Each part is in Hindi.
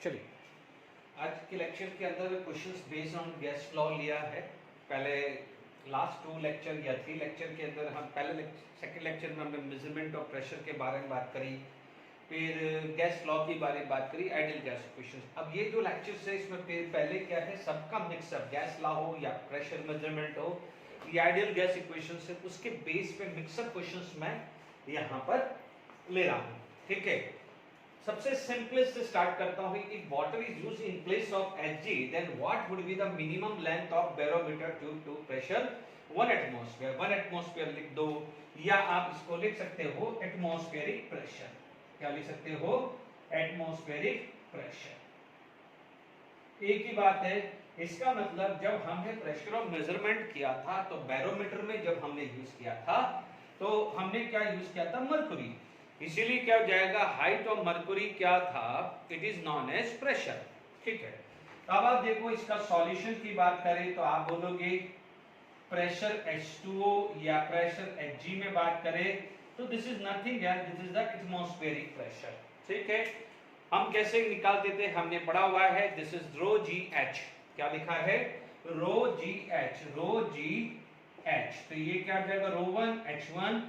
चलिए, आज के लेक्चर के अंदर questions based on gas law लिया है। पहले लास्ट 2 लेक्चर या 3 लेक्चर के अंदर हम सेकंड लेक्चर में हमने मेजरमेंट ऑफ प्रेशर के बारे में बात करी, फिर गैस लॉ के बारे में बात करी, आइडियल गैस इक्वेशंस। अब ये जो लेक्चर्स है इसमें पहले क्या है, सबका मिक्सअप, गैस लॉ हो या प्रेशर मेजरमेंट हो या आइडियल गैस इक्वेशंस है, उसके बेस पे मिक्सअप क्वेश्चंस मैं यहाँ पर ले रहा हूँ। ठीक है, सबसे सिंपलेस्ट से स्टार्ट करता हूं। If water is used in place of Hg, then what would be the minimum length of barometer tube to pressure 1 atmosphere. 1 atmosphere लिख दो, या आप इसको लिख सकते हो एटमॉस्फेरिक प्रेशर। क्या लिख सकते हो? Atmospheric pressure. एक ही बात है, इसका मतलब जब हमने प्रेशर ऑफ मेजरमेंट किया था तो बैरोमीटर में जब हमने यूज किया था तो हमने क्या यूज किया था? मरकरी। इसीलिए क्या हो जाएगा, हाइट ऑफ मरकरी क्या था? It is known as pressure. ठीक है, अब आप देखो इसका सॉल्यूशन की बात करें तो आप बोलोगे प्रेशर H2O या प्रेशर Hg में बात करें तो this is nothing else, this is the atmospheric pressure. ठीक है, हम कैसे निकालते थे? हमने पढ़ा हुआ है, this is rho G H. क्या लिखा है? Rho G H, rho G H. तो ये क्या हो जाएगा? रो 1 H1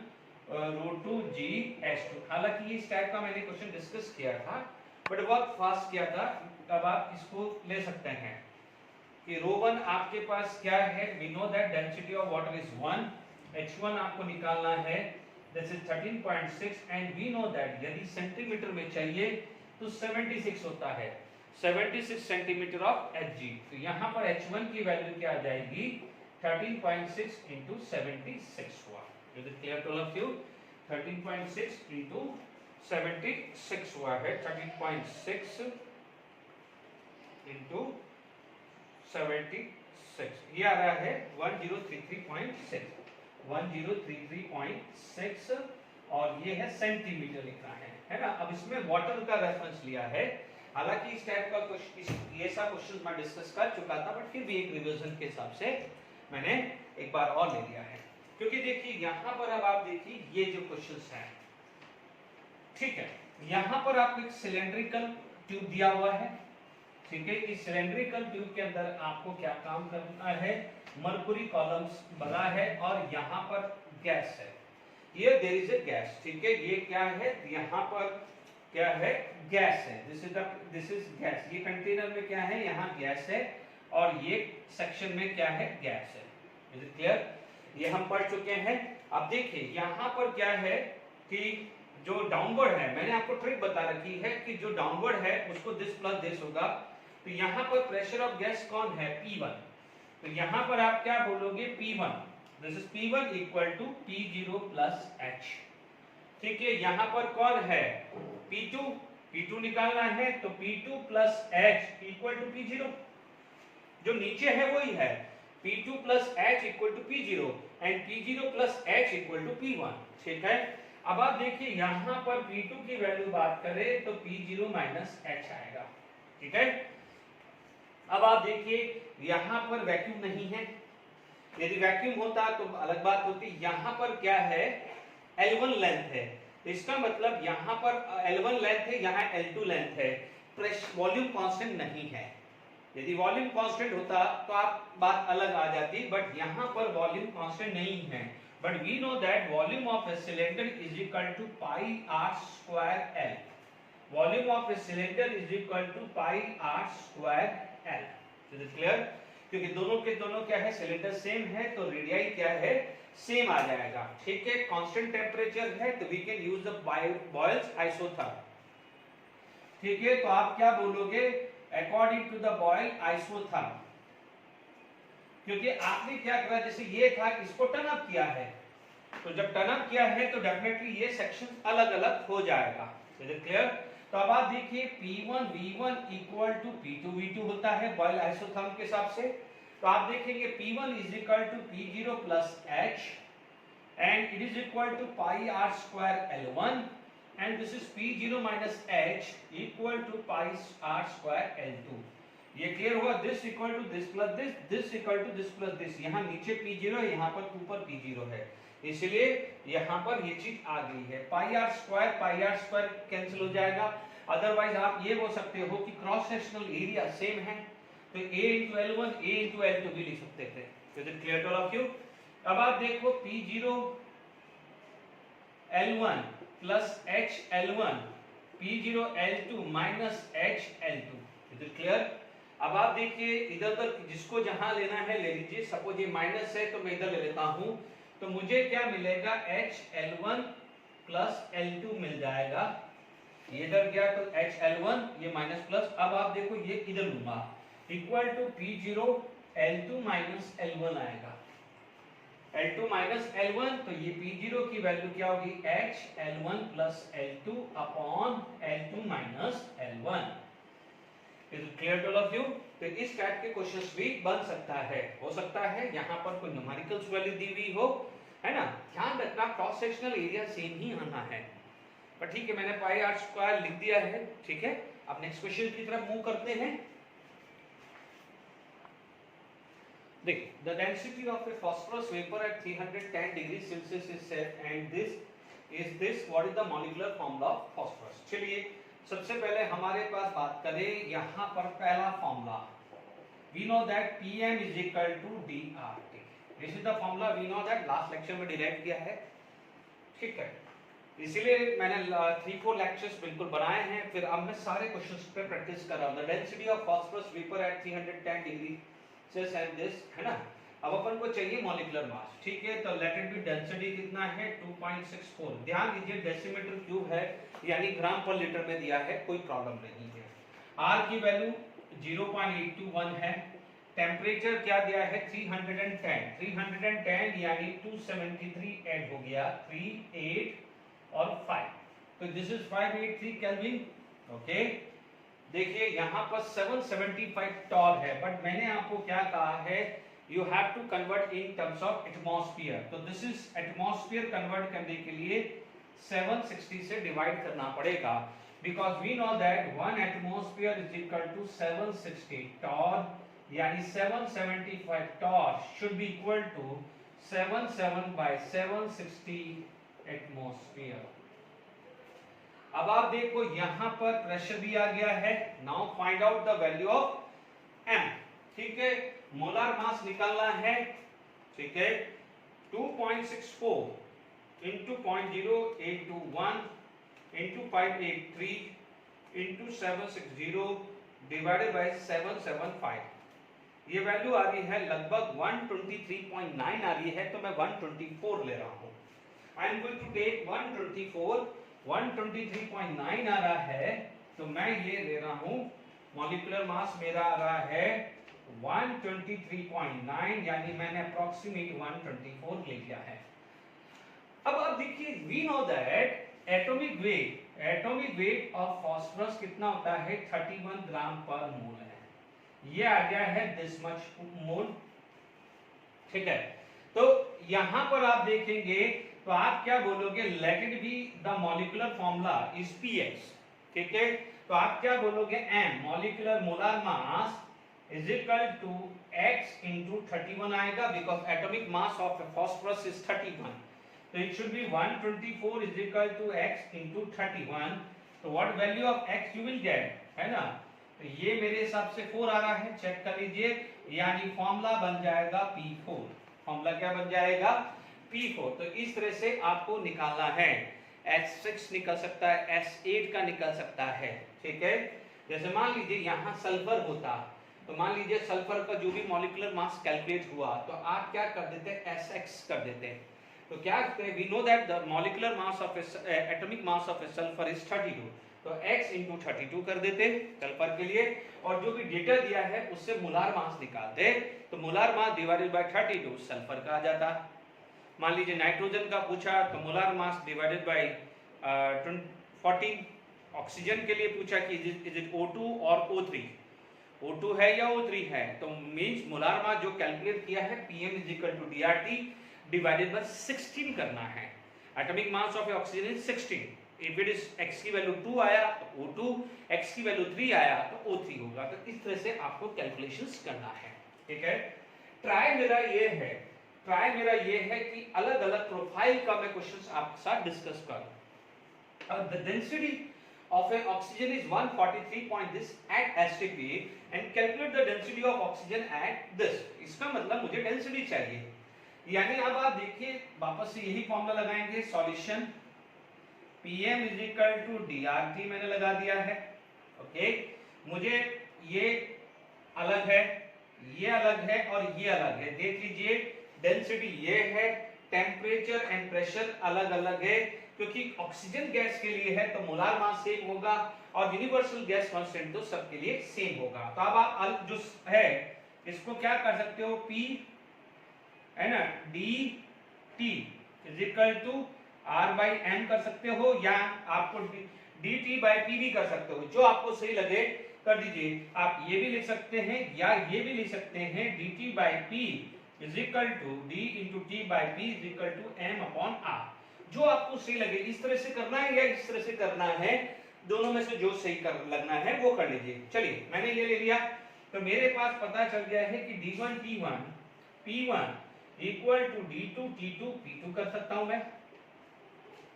रो 2 जी H2। हालांकि इस टाइप का मैंने क्वेश्चन डिस्कस किया था बट बहुत फास्ट किया था। अब आप इसको ले सकते हैं कि रो 1 आपके पास क्या है? We know that density of water is 1, H1 आपको निकालना है, this is 13.6 and we know that यदि सेंटीमीटर में चाहिए तो 76 होता है, 76 सेंटीमीटर ऑफ Hg। तो यहाँ पर H1 की वैल्यू क्या आ जाएगी? 13.6 into 76 हुआ। Is it clear to all of you? 13.6 into 76 हुआ है, 13.6 into 76, ये आ रहा है 1033.6, 1033.6 और ये है सेंटीमीटर लिखा है ना। अब इसमें वाटर का रेफरेंस लिया है। हालांकि इस टाइप का क्वेश्चन, ये सब क्वेश्चन मैं डिस्कस कर चुका था बट फिर भी एक रिवीजन के हिसाब से मैंने एक बार और ले लिया है, क्योंकि देखिए यहां पर अब आप देखिए ये जो क्वेश्चंस हैं, ठीक है, यहां पर आपको एक सिलेंड्रिकल ट्यूब दिया हुआ है। ठीक है, इस सिलेंड्रिकल ट्यूब के अंदर आपको क्या काम करना है? मरकुरी कॉलम्स बना है और यहां पर गैस है, ये देयर इज ए गैस। ठीक है, ये क्या है? यहां पर क्या है? गैस है। This is gas. ये कंटेनर में क्या है? यहाँ गैस है और ये सेक्शन में क्या है? गैस है। Is it clear? ये हम पढ़ चुके हैं। अब देखिए यहाँ पर क्या है कि जो डाउनवर्ड है, मैंने आपको ट्रिक बता रखी है कि जो डाउनवर्ड है उसको दिस प्लस दिस होगा। तो यहाँ पर प्रेशर ऑफ गैस कौन है? P1। तो यहाँ पर आप क्या बोलोगे? P1, this is P1 equal to P0 plus H। ठीक है, यहाँ पर कौन है? P2, P2 निकालना है तो P2 plus H equal to P0। जो नीचे है वही है, P2 plus H equal to P0 and P0 plus H equal to P1। ठीक है, अब आप देखिए यहाँ पर P2 की वैल्यू बात करें तो P0 माइनस H आएगा। ठीक है, अब आप देखिए यहाँ पर वैक्यूम नहीं है, यदि वैक्यूम होता तो अलग बात होती। यहाँ पर क्या है? L1 लेंथ है, इसका मतलब यहाँ पर L1 लेंथ है, यहाँ L2 लेंथ है, वॉल्यूम कांस्टेंट नहीं है। यदि वॉल्यूम कांस्टेंट होता तो आप बात अलग आ जाती, बट यहाँ पर वॉल्यूम कांस्टेंट नहीं है। But we know that volume of a cylinder is equal to pi R square L. Volume of a cylinder is equal to pi R square L. Is it clear? क्योंकि दोनों के दोनों क्या है? सिलेंडर सेम है तो रेडियाई क्या है? सेम आ जाएगा। ठीक है, कांस्टेंट टेम्परेचर है तो we can use the Boyle's isotherm. ठीक है, तो आप क्या बोलोगे? According to the Boyle isotherm, क्योंकि आपने क्या करा, जैसे ये था इसको टर्न अप किया है, तो जब टर्न अप किया है तो डेफिनेटली ये सेक्शन अलग अलग हो जाएगा। Is it clear? तो अब आप देखिए P1 V1 equal to P2 V2 होता है बॉयल आइसोथर्म के हिसाब से। तो आप देखेंगे P1 is equal to P0 plus H and it is equal to pi R square L1 and this is P0 minus H equal to pi r square L2। ये क्लियर हुआ? this equal to this plus this equal to this plus this। यहाँ नीचे P0 है, यहाँ पर ऊपर P0 है। इसलिए यहाँ पर ये चीज आ गई है। पाई आर स्क्वायर कैंसिल हो जाएगा। अदरवाइज आप ये बोल सकते हो कि क्रॉस सेक्शनल एरिया सेम है, तो a into L1 a into L2 भी लिख सकते थे। Is it clear to all of you? अब आप देखो P0 L1 plus H L1 P0 L2 minus H L2। Is it clear? अब आप देखिए इधर उधर जिसको जहां लेना है ले लीजिए। सपोज ये माइनस है तो मैं इधर ले लेता हूं, तो मुझे क्या मिलेगा H L1 प्लस L2 मिल जाएगा। ये इधर गया तो H L1 ये माइनस प्लस। अब आप देखो ये इधर लूंगा equal to P0 L2 minus L1 आएगा। L2 माइनस L1 तो ये P0 की वैल्यू क्या होगी H L1 plus L2 upon L2 minus L1। Is it clear to all of you? तो इस टाइप के क्वेश्चंस भी बन सकता है, हो सकता है यहाँ पर कोई न्यूमेरिकल्स वैल्यू दी हुई हो, है ना। ध्यान रखना क्रॉस सेक्शनल एरिया सेम ही आना है। पर ठीक है, मैंने पाई आर स्क्वायर लिख दिया है, ठीक है। अब नेक्स्ट क्वेश्चन की तरफ मूव करते हैं। देखिए, the density of a phosphorus vapor at 310 degrees Celsius is set, and this what is the molecular formula of phosphorus? चलिए सबसे पहले हमारे पास बात करें यहाँ पर पहला formula. We know that Pm is equal to dRT. This is the formula we know that last lecture में डिराइव किया है, ठीक है। इसीलिए मैंने 3-4 लेक्चर्स बिल्कुल बनाए हैं। फिर अब मैं सारे क्वेश्चंस पे प्रैक्टिस कर रहा हूँ। The density of phosphorus vapor at 310 degrees Celsius and this, है ना। अब अपन को चाहिए मॉलिक्यूलर मास, ठीक है। तो लेट इट बी डेंसिटी कितना है 2.64। ध्यान दीजिए डेसीमीटर क्यूब है यानी ग्राम पर लीटर में दिया है, कोई प्रॉब्लम नहीं है। आर की वैल्यू 0.821 है। टेम्परेचर क्या दिया है 310 यानी 273 ऐड हो गया 3, 8 और 5, तो दिस इज 583 केल्विन। ओके, देखिए यहाँ पर 775 टॉल है, बट मैंने आपको क्या कहा है you have to convert in terms of atmosphere. तो दिस इज एटमॉस्फेयर कन्वर्ट करने के लिए 760 से डिवाइड करना पड़ेगा, because we know that 1 atmosphere is equal to 760 torr, यानी 775 torr should be equal to 77 by 760 atmosphere. अब आप देखो यहां पर प्रेशर भी आ गया है। Now find out the value of m, ठीक है। मोलर मास निकालना है, ठीक है। 2.64 into 0.0821 into 583 into 760 divided by 775। ये वैल्यू आ रही है लगभग 123.9 आ रही है, तो मैं 124 ले रहा हूं। I am going to take 124, 123.9 आ रहा है, तो मैं ये ले रहा हूं। मॉलिक्यूलर मास मेरा आ रहा है 123.9, यानी मैंने अप्रोक्सीमेट 124 ले लिया है। अब आप देखिए we know that atomic weight of phosphorus कितना होता है 31 ग्राम पर मोल है। ये आ गया है दिस मच मोल, ठीक है। तो यहां पर आप देखेंगे तो आप क्या बोलोगे, let it be the molecular formula is px, ठीक है। तो आप क्या बोलोगे m molecular molar mass is equal to x into 31 आएगा, because atomic mass of phosphorus is 31, तो it should be 124 is equal to x into 31। तो what value of x you will get, है ना। तो ये मेरे हिसाब से 4 आ रहा है, चेक कर लीजिए, यानी फॉर्मूला बन जाएगा P4। फॉर्मूला क्या बन जाएगा P4। तो इस तरह से आपको निकालना है। S6 निकल सकता है, S8 का निकल सकता है, ठीक है। जैसे मान लीजिए यहाँ सल्फर होता, तो मान लीजिए सल्फर का जो भी मॉलिक्यूलर मास कैलकुलेट हुआ, तो आप क्या कर देते Sx कर देते। तो क्या करते हैं, we know that the molecular mass of atomic mass of sulphur is 32, तो x into 32 कर देते सल्फर के लिए, और जो भी डेटा दिया है उससे मोलार मास निकालते, तो molar mass divided by 32 sulphur का आ जाता। मान लीजिए नाइट्रोजन का पूछा तो molar mass divided by 14, oxygen के लिए पूछा कि इज इट O2 और O3, O2 है या O3 है, तो मींस मोलार मास जो कैलकुलेट किया है Pm is equal to DRT divided by 16 करना है। Atomic mass of oxygen is 16, if it is x की वैल्यू 2 आया तो O2, x की वैल्यू 3 आया तो O3 होगा। तो इस तरह से आपको कैलकुलेशंस करना है, ठीक है। ट्राई मेरा ये है ट्राई मेरा ये है कि अलग अलग प्रोफाइल का मैं क्वेश्चंस आपके साथ डिस्कस करूं। The density of an oxygen is 143.this at STP and calculate the density of oxygen at this। इसका मतलब मुझे डेंसिटी चाहिए, यानी अब आप देखिए वापस से यही फॉर्मूला लगाएंगे, solution Pm is equal to DRT मैंने लगा दिया है। ओके, मुझे ये अलग है, ये अलग है और ये अलग है। देख लीजिए डेंसिटी ये है, टेम्परेचर एंड प्रेशर अलग अलग है, क्योंकि ऑक्सीजन गैस के लिए है तो मोलार मास सेम होगा और यूनिवर्सल गैस कांस्टेंट तो सबके लिए सेम होगा। तो अब आप जो है इसको क्या कर सकते हो, P है ना, dt is equal to R/m कर सकते हो, या आपको dt by P भी कर सकते हो, जो आपको सही लगे कर दीजिए। आप ये भी लिख सकते हैं या ये भी लिख सकते हैं, dt by P is equal to d into t by P is equal to m upon r। जो आपको सही लगे, इस तरह से करना है या इस तरह से करना है, दोनों में से जो सही कर लगना है वो कर लीजिए। चलिए मैंने ये ले लिया, तो मेरे पास पता चल गया है कि d1 t1 p1 equal to d2 t2 p2 कर सकता हूं मैं।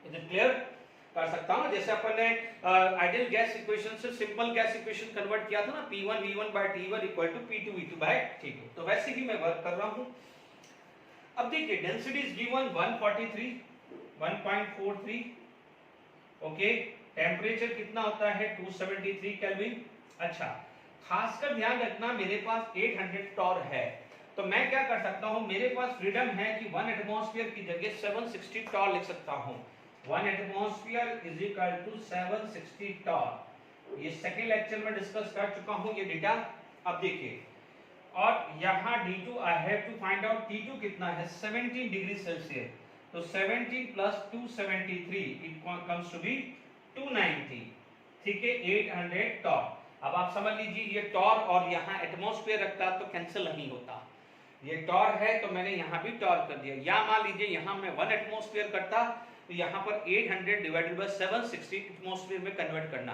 Is it clear? कर सकता हूं, जैसे अपन ने आइडियल गैस इक्वेशन से सिंपल गैस इक्वेशन कन्वर्ट किया था ना, p1 v1 by t1 equal to p2 v2 by t2, तो वैसे ही मैं वर्क कर रहा हूं। अब देखिए density is given 143 okay, temperature कितना होता है 273 केल्विन। अच्छा, खासकर ध्यान रखना मेरे पास 800 टॉर है, तो मैं क्या कर सकता हूं, मेरे पास फ्रीडम है कि 1 एटमॉस्फेयर की जगह 760 टॉर लिख सकता हूं। 1 atmosphere is equal to 760 torr. ये सेकंड लेक्चर में डिस्कस कर चुका हूं ये डेटा। अब देखिए, और यहाँ D2 I have to find out T2 कितना है, 17 डिग्री सेल्सियस, तो 17 प्लस 273 इट कम्स टू बी 290, ठीक है, 800 टॉर। अब आप समझ लीजिए ये टॉर और यहाँ एटमॉस्फेयर रखता तो कैंसिल नहीं होता, ये टॉर है तो मैंने यहाँ भी टॉर कर दिया। या मान लीजिए यहाँ मैं 1 एटमॉस्फेयर करता तो यहाँ पर 800 डिवाइडेड बाय 760 एटमॉस्फेयर में कन्वर्ट करना,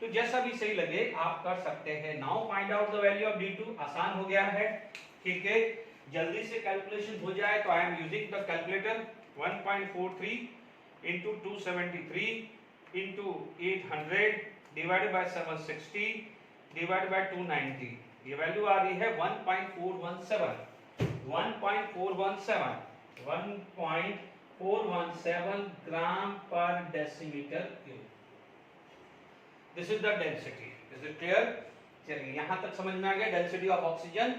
तो जैसा भी सही लगे आप कर सकते हैं। Now find out the value of D2, आसान हो गया है, ठीक है, जल्दी से कैलकुलेशन हो जाए तो I am using the calculator. 1.43 into 273 into 800 divided by 760 divided by 290, ये वैल्यू आ रही है 1.417 ग्राम पर decimetre cube. This is the density. Is it clear? चलिए यहां तक समझ में आ गया। Density of oxygen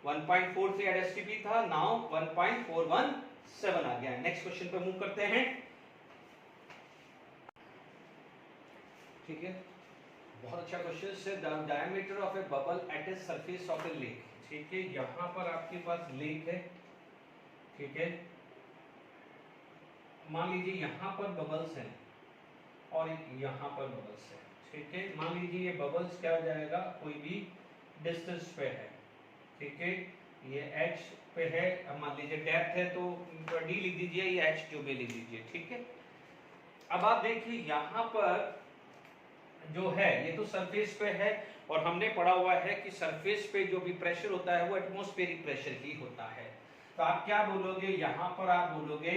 1.43 at STP था, नाउ 1.417 आ गया। नेक्स्ट क्वेश्चन पे मूव करते हैं, ठीक है, बहुत अच्छा क्वेश्चन है। The diameter of a bubble at a surface of a lake, ठीक है, यहां पर आपके पास लेक है, ठीक है, मान लीजिए यहां पर बबल्स हैं और यहां पर बबल्स है, ठीक है, मान लीजिए ये बबल्स क्या हो जाएगा, कोई भी डिस्टेंस पे है, ठीक है, ये h पे है, अब मान लीजिए डेप्थ है तो d लिख दीजिए, ये h क्यूब लिख दीजिए, ठीक है। अब आप देखिए यहाँ पर जो है ये तो सरफेस पे है और हमने पढ़ा हुआ है कि सरफेस पे जो भी प्रेशर होता है वो एटमॉस्फेरिक प्रेशर ही होता है। तो आप क्या बोलोगे, यहाँ पर आप बोलोगे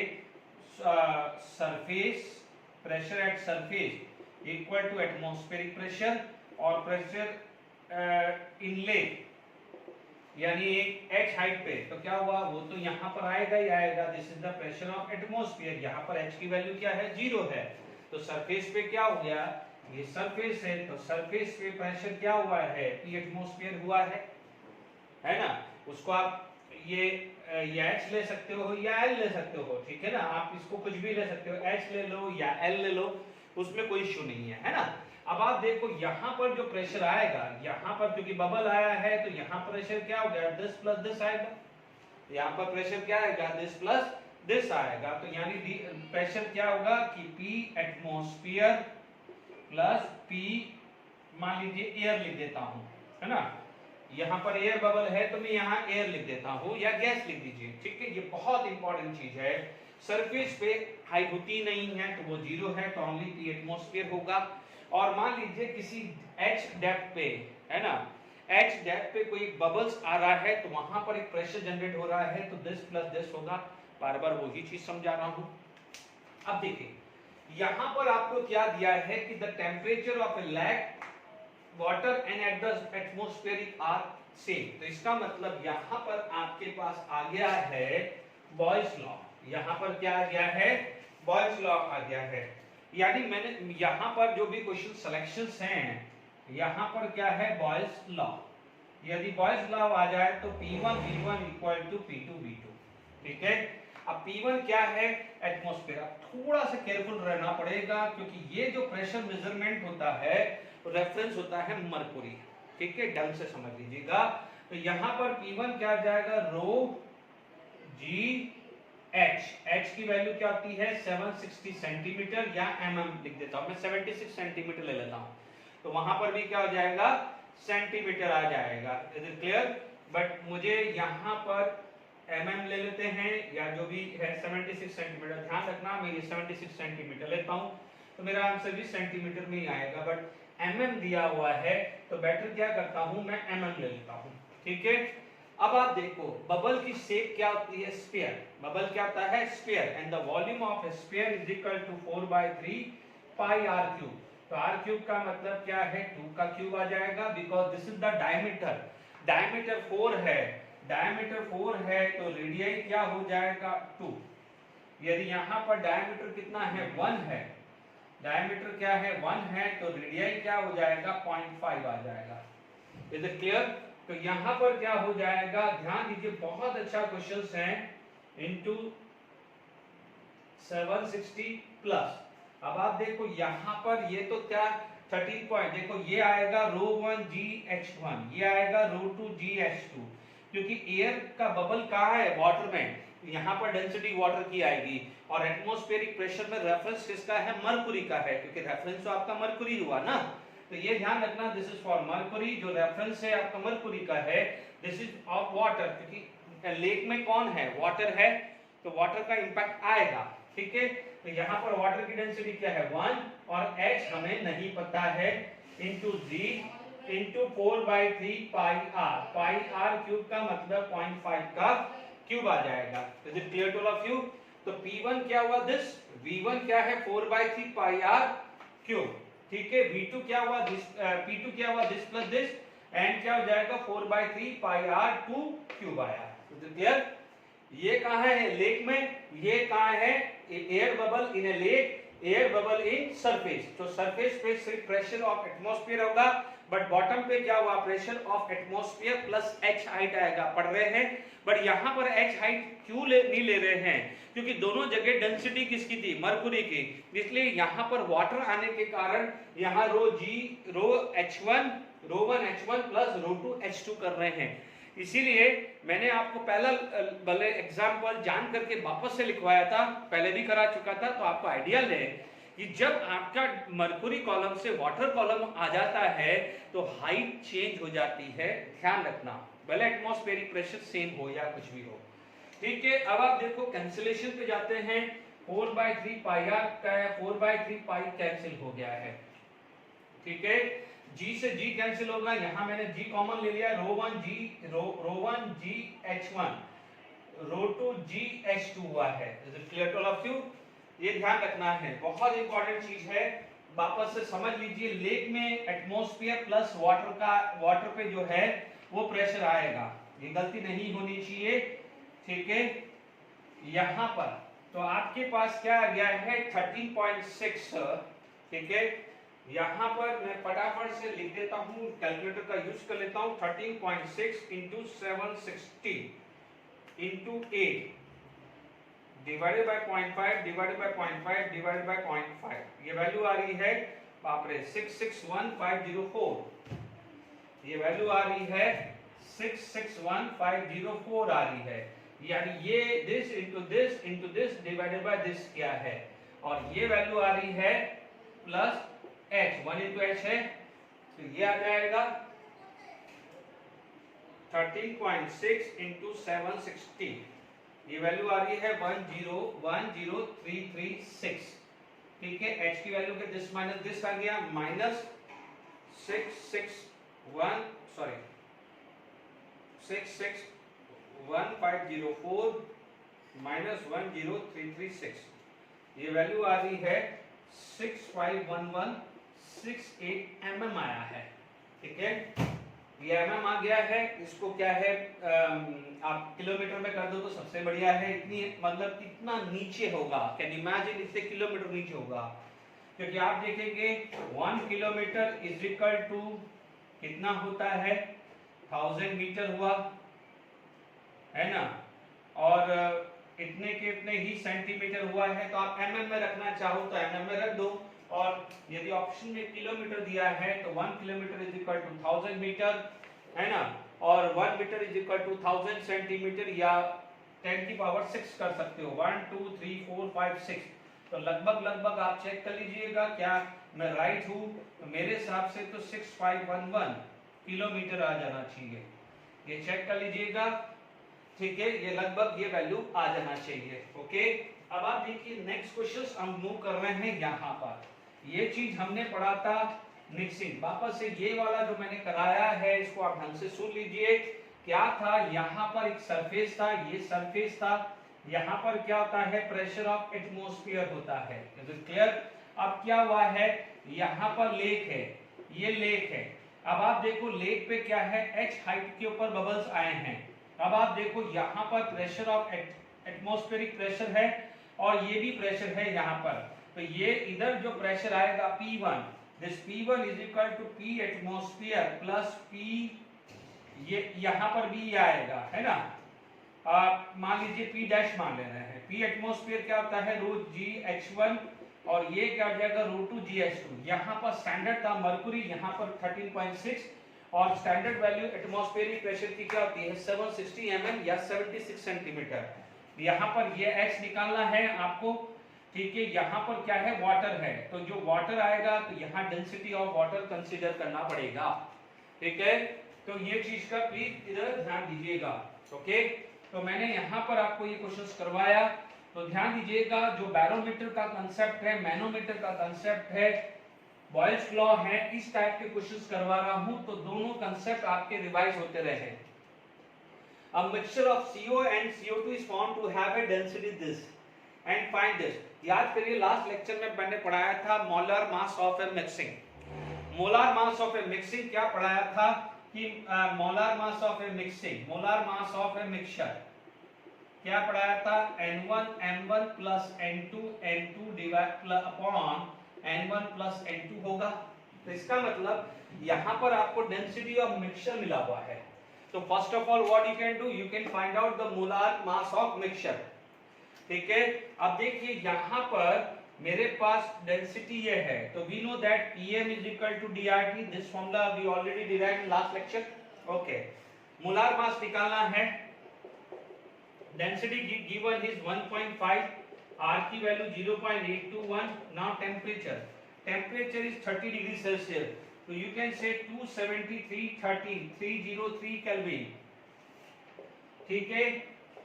surface pressure at surface equal to atmospheric pressure, और प्रेशर इनलेट यानी एक h हाइट पे, तो क्या हुआ, वो तो यहाँ पर आएगा ही आएगा। This is the pressure of atmosphere, यहाँ पर h की वैल्यू क्या है, 0 है, तो सरफेस पे क्या हो गया, ये सरफेस है तो सरफेस पे प्रेशर क्या हुआ है, P एटमॉस्फेयर हुआ है ना। उसको आप ये h ले सकते हो या L ले सकते हो, ठीक है ना, आप इसको कुछ भी ले सकते हो, h ले लो या L ले लो, उसमें कोई इश्यू नहीं है ना। अब आप देखो यहाँ पर जो प्रेशर आएगा, यहाँ पर क्योंकि बबल आया है तो यहाँ प्रेशर क्या हो गया, दिस प्लस दिस आएगा, यहाँ पर प्रेशर क्या आएगा, दिस प्लस दिस आएगा, तो यानी प्रेशर क्या होगा कि P एटमॉस्फेयर प्लस P, मान लीजिए एयर लिख देता हूँ, है ना, यहाँ पर एयर बबल है तो मैं यहाँ एयर लिख देता हूँ या गैस लिख दीजिए, ठीक है। ये बहुत इंपॉर्टेंट चीज है, सरफेस पे हाइट होती नहीं है तो वो 0 है, तो ओनली P एटमॉस्फेयर होगा। और मान लीजिए किसी h डेप्थ पे, है ना, एच डेप्थ पे कोई बबल्स आ रहा है तो वहां पर एक प्रेशर जनरेट हो रहा है, तो दिस प्लस दिस होगा। बार बार वही चीज समझा रहा हूं। अब देखिए यहां पर आपको क्या दिया है कि the temperature of a lake water and at the atmospheric are same. तो इसका मतलब यहां पर आपके पास आ गया है बॉयल्स लॉ। यहां पर क्या आ गया है? बॉयल्स लॉ आ गया है। यानी मैंने यहां पर जो भी क्वेश्चन सिलेक्शंस हैं, यहां पर क्या है? Boyle's law. यदि बॉयल्स लॉ आ जाए तो P1 V1 equal to P2 V2। ठीक है। अब P1 क्या है? एटमॉस्फेयर। थोड़ा सा केयरफुल रहना पड़ेगा क्योंकि ये जो प्रेशर मेजरमेंट होता है रेफरेंस होता है मरकुरी। ठीक है, ढंग से समझ लीजिएगा। तो यहां पर P1 क्या आ जाएगा? रो जी एच की वैल्यू क्या होती है? 760 सेंटीमीटर, या mm लिख देता हूं मैं, 76 सेंटीमीटर ले लेता हूं। तो वहां पर भी क्या हो जाएगा? सेंटीमीटर आ जाएगा। Is it clear? बट मुझे यहां पर mm ले लेते हैं, या जो भी है 76 सेंटीमीटर। ध्यान रखना मैं ये 76 सेंटीमीटर लेता हूं तो मेरा आंसर भी सेंटीमीटर में ही आएगा, बट mm दिया हुआ है तो बेटर क्या करता हूं मैं mm ले लेता हूं। ठीक है। अब आप देखो बबल की शेप क्या होती है? स्फीयर। बबल क्या होता है? Sphere. And the volume of a sphere is equal to 4/3 pi r cube. तो r क्यूब का मतलब क्या है? 2 का क्यूब आ जाएगा, because this is the diameter. Diameter 4 है, डायमीटर 4 है तो रेडियस क्या हो जाएगा? 2। यदि यहां पर डायमीटर कितना है? 1 है। डायमीटर क्या है? 1 है तो रेडियस क्या हो जाएगा? 0.5 आ जाएगा। Is it clear? तो यहां पर क्या हो जाएगा? ध्यान दीजिए, बहुत अच्छा क्वेश्चन है। Into 760 plus. अब आप देखो यहां पर ये तो क्या 13 पॉइंट, देखो ये आएगा ρ1 GH1, ये आएगा ρ2 GH2, क्योंकि एयर का बबल कहाँ है? वाटर में। यहां पर डेंसिटी वाटर की आएगी और एटमॉस्फेरिक प्रेशर में रेफरेंस किसका है? मरकुरी का है, क्योंकि रेफरेंस तो आपका मरकुरी हुआ ना। तो ये ध्यान रखना, दिस इज फॉर मरकुरी। जो रेफरेंस है आपका मरकुरी का है। दिस इज ऑफ वाटर, क्योंकि लेक में कौन है? वाटर है, तो वाटर का इंपैक्ट आएगा। ठीक है। तो यहाँ पर वाटर की डेंसिटी क्या है? 1, और H हमें नहीं पता है, into G into 4/3 pi R. Pi R cube का मतलब 0.5 का क्यूब आ जाएगा। Is it clear to all of you? तो P1 क्या हुआ? दिस। V1 क्या है? 4/3 पाई आर क्यूब। ठीक है। V2 क्या हुआ? दिस। P2 क्या हुआ? दिस प्लस दिस, एंड क्या हो जाएगा? 4/3 पाई आर 2 क्यूब आया। Is it clear? ये कहां है? लेक में। ये कहां है? Air bubble in A lake, air bubble in surface. तो सरफेस पे सिर्फ प्रेशर ऑफ एटमॉस्फेयर होगा, बट बॉटम पे क्या हुआ? Pressure of atmosphere plus h height आएगा। पढ़ रहे हैं? बट यहां पर h हाइट क्यों नहीं ले रहे हैं? क्योंकि दोनों जगह डेंसिटी किसकी थी? मरकुरी की। इसलिए यहां पर वाटर आने के कारण यहां ρ1 H1 प्लस ρ2 H2 कर रहे हैं। इसीलिए मैंने आपको पहला भले एग्जाम्पल जान करके वापस से लिखवाया था, पहले भी करा चुका था, तो आपको आइडिया ले कि जब आपका मरकुरी कॉलम से वाटर कॉलम आ जाता है तो हाइट चेंज हो जाती है। ध्यान रखना, भले एटमॉस्फेरिक प्रेशर सेम हो या कुछ भी हो। ठीक है। अब आप देखो कैंसिलेशन पे जाते हैं। 4/3 पाई आर का है, 4/3 पाई कैंसिल हो गया है। ठीक है। G से G कैंसिल होगा, यहां मैंने G कॉमन ले लिया। ρ1 G H1, ρ2 G H2 हुआ है। Is it clear to all of you? ये ध्यान रखना है, बहुत इंपॉर्टेंट चीज है। वापस से समझ लीजिए, लेक में एटमॉस्फेयर प्लस वाटर पे जो है वो प्रेशर आएगा, ये गलती नहीं होनी चाहिए। ठीक है। यहां पर तो आपके पास क्या आ गया है? 13.6। ठीक है। यहां पर मैं फटाफट से लिख देता हूं, कैलकुलेटर का यूज कर लेता हूं। 13.6 into 760 into 8 divided by 0.5 divided by 0.5 divided by 0.5। ये वैल्यू आ रही है, बाप रे, 661504। ये वैल्यू आ रही है 661504 आ रही है। यानी ये this into this divided by this क्या है, और ये वैल्यू आ रही है प्लस h, 1 इंटू h है, तो ये आ जाएगा 13.6 इंटू 760। ये वैल्यू आ रही है 1010336। ठीक है। h की वैल्यू के दिस माइनस दिस आ गया, माइनस 661 सॉरी 661,504 माइनस 10336, ये वैल्यू आ रही है 651168 mm आया है। ठीक है, ये mm आ गया है। इसको क्या है आप किलोमीटर में कर दो तो सबसे बढ़िया है। इतनी मतलब इतना नीचे होगा, कैन इमेजिन इतने किलोमीटर नीचे होगा, क्योंकि आप देखेंगे 1 किलोमीटर इज इक्वल टू कितना होता है 1000 मीटर हुआ है ना, और इतने के इतने ही सेंटीमीटर हुआ है। तो आप mm में रखना चाहो तो mm में रख दो, और यदि ऑप्शन में किलोमीटर दिया है तो 1 kilometre is equal to 1000 metre है ना, और 1 metre is equal to 1000 centimetre या 10 की पावर 6 कर सकते हो, 1 2 3 4 5 6। तो लगभग आप चेक कर लीजिएगा क्या मैं राइट हूँ। तो मेरे हिसाब से तो 6511 किलोमीटर आ जाना चाहिए, ये चेक कर लीजिएगा। ठीक है, ये लगभग ये वैल्यू आ जाना चाहिए। ओके, अब आप देखिए नेक्स्ट क्वेश्चन हम मूव कर रहे हैं। यहाँ पर ये चीज हमने पढ़ा था मिक्सिंग, वापस से ये वाला जो मैंने कराया है इसको आप ढंग से सुन लीजिए। क्या था, यहाँ पर एक सरफेस था, ये सरफेस था, यहाँ पर क्या होता है प्रेशर ऑफ एटमॉस्फेयर होता है। क्लियर? अब क्या हुआ है, यहाँ पर लेक है, ये लेक है। अब आप देखो लेक पे क्या है, h हाइट के ऊपर बबल्स आए हैं। अब आप देखो यहाँ पर प्रेशर ऑफ एटमॉस्फेरिक प्रेशर है और ये भी प्रेशर है यहाँ पर। तो ये इधर जो प्रेशर आएगा P1, this P1 is equal to P atmosphere plus P, ये यहाँ पर भी आएगा है ना। मान लीजिए P डैश मान ले रहे हैं। P एटमॉस्फेयर क्या होता है रो GH1 और ये क्या हो जाएगा रो 2 GH2। यहाँ पर स्टैंडर्ड था मरकुरी, यहाँ पर 13.6 और स्टैंडर्ड वैल्यू एटमॉस्फेरिक प्रेशर की क्या होती है 760 mm या 76 सेंटीमीटर। यहाँ पर ये H निकालना है आपको। ठीक है, यहाँ पर क्या है वाटर है, तो जो वाटर आएगा तो यहाँ डेंसिटी ऑफ वाटर कंसीडर करना पड़ेगा। ठीक है, तो ये चीज का प्लीज इधर ध्यान दीजिएगा। ओके, तो मैंने यहाँ पर आपको ये क्वेश्चंस करवाया, तो ध्यान दीजिएगा। जो बैरोमीटर का कंसेप्ट है, मैनोमीटर का कंसेप्ट है, बॉयल्स लॉ है, इस टाइप के क्वेश्चंस करवा रहा हूं, तो दोनों कंसेप्ट आपके रिवाइज होते रहे। A mixture of CO and CO2 is found to have a density this and find this। याद करिए लास्ट लेक्चर में मैंने पढ़ाया था molar mass of A mixing. Molar mass of A mixing क्या पढ़ाया था कि molar mass of A mixing, molar mass of a mixture क्या पढ़ाया था N1 M1 plus N2 N2 divide upon N1 plus N2 होगा। तो इसका मतलब यहाँ पर आपको डेंसिटी ऑफ मिक्सचर मिला हुआ है। तो first of all what you can do, you can find out the molar mass of mixture. ठीक है, अब देखिए यहाँ पर मेरे पास डेंसिटी ये है, तो we know that Pm is equal to DRT, this formula we already derived in last lecture. Okay, molar mass निकालना है, डेंसिटी गिवन इज 1.5, R की value 0.821। Now temperature, temperature is 30 degree Celsius, तो यू कैन से 273.303 केल्विन। ठीक है,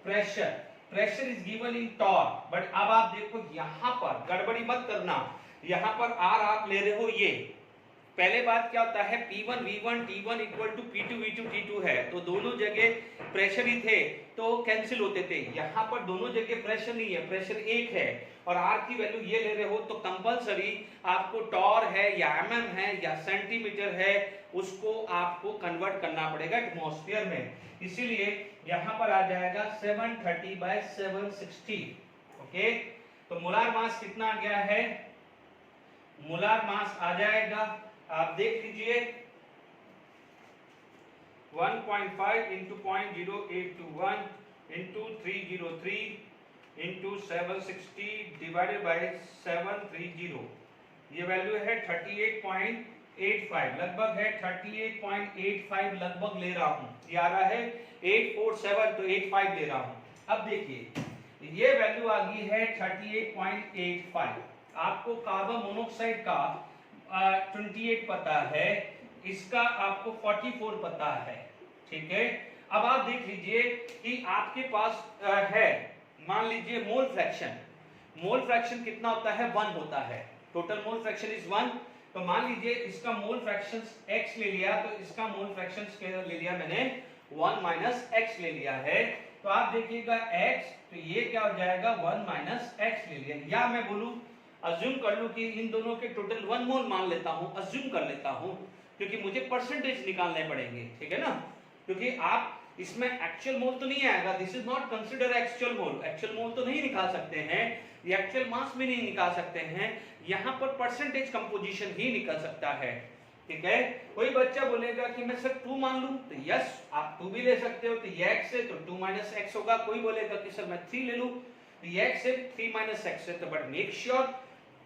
pressure, pressure is given in torr, but अब आप देखो यहाँ पर गड़बड़ी मत करना, यहाँ पर R आप ले रहे हो ये। पहले बात क्या होता है P1 V1 T1 equal to P2 V2 T2 है, तो दोनों जगह प्रेशर ही थे तो कैंसिल होते थे। यहाँ पर दोनों जगह प्रेशर नहीं है, प्रेशर एक है और R की वैल्यू ये ले रहे हो, तो कंपलसरी आपको टॉर है या mm है या सेंटीमीटर है, उसको आपको कन्वर्ट करना पड़ेगा एटमॉस्फेयर में। इसीलिए यहाँ पर आ जाएगा 730/760। ओके, तो मोलर मास कितना आ गया है, मोलर मास आ जाएगा, आप देख लीजिए 1.5 into 0.0821 into 303 into 760 divided by 730, ये वैल्यू है 38.85, लगभग है 38.85 लगभग ले रहा हूँ, ये आ रहा है 847, तो 85 ले रहा हूँ। अब देखिए ये वैल्यू आ गई है 38.85। आपको कार्बन मोनोऑक्साइड का 28 पता है, इसका आपको 44 पता है। ठीक है, अब आप देख लीजिए कि आपके पास है, मान लीजिए मोल फ्रैक्शन, मोल फ्रैक्शन कितना होता है 1 होता है, टोटल मोल फ्रैक्शन इज 1। तो मान लीजिए इसका मोल फ्रैक्शन x ले लिया, तो इसका मोल फ्रैक्शन ले लिया मैंने 1 माइनस एक्स ले लिया है, तो आप देखिएगा x, तो ये क्या हो जाएगा 1 माइनस एक्स ले लिया, या मैं बोलूं अज्यूम कर लूं कि इन दोनों के टोटल 1 मोल मान लेता हूं, अज्यूम कर लेता हूं, क्योंकि मुझे परसेंटेज निकालने पड़ेंगे, ठीक है ना, क्योंकि आप इसमें एक्चुअल मोल तो नहीं आएगा, this is not consider actual mole तो नहीं निकाल सकते हैं, ये एक्चुअल मास भी नहीं निकाल सकते हैं, यहाँ पर परसेंटेज कंपोजिशन ही निकल सकता है, ठीक है। कोई बच्चा बोलेगा कि मैं सर 2 मान लूं, तो यस आप 2 भी ले सकते हो, तो ये x है तो 2 माइनस एक्स होगा। कोई बोलेगा कि सर मैं 3 ले लूं, तो ये x है 3 माइनस एक्स है, तो बट मेक श्योर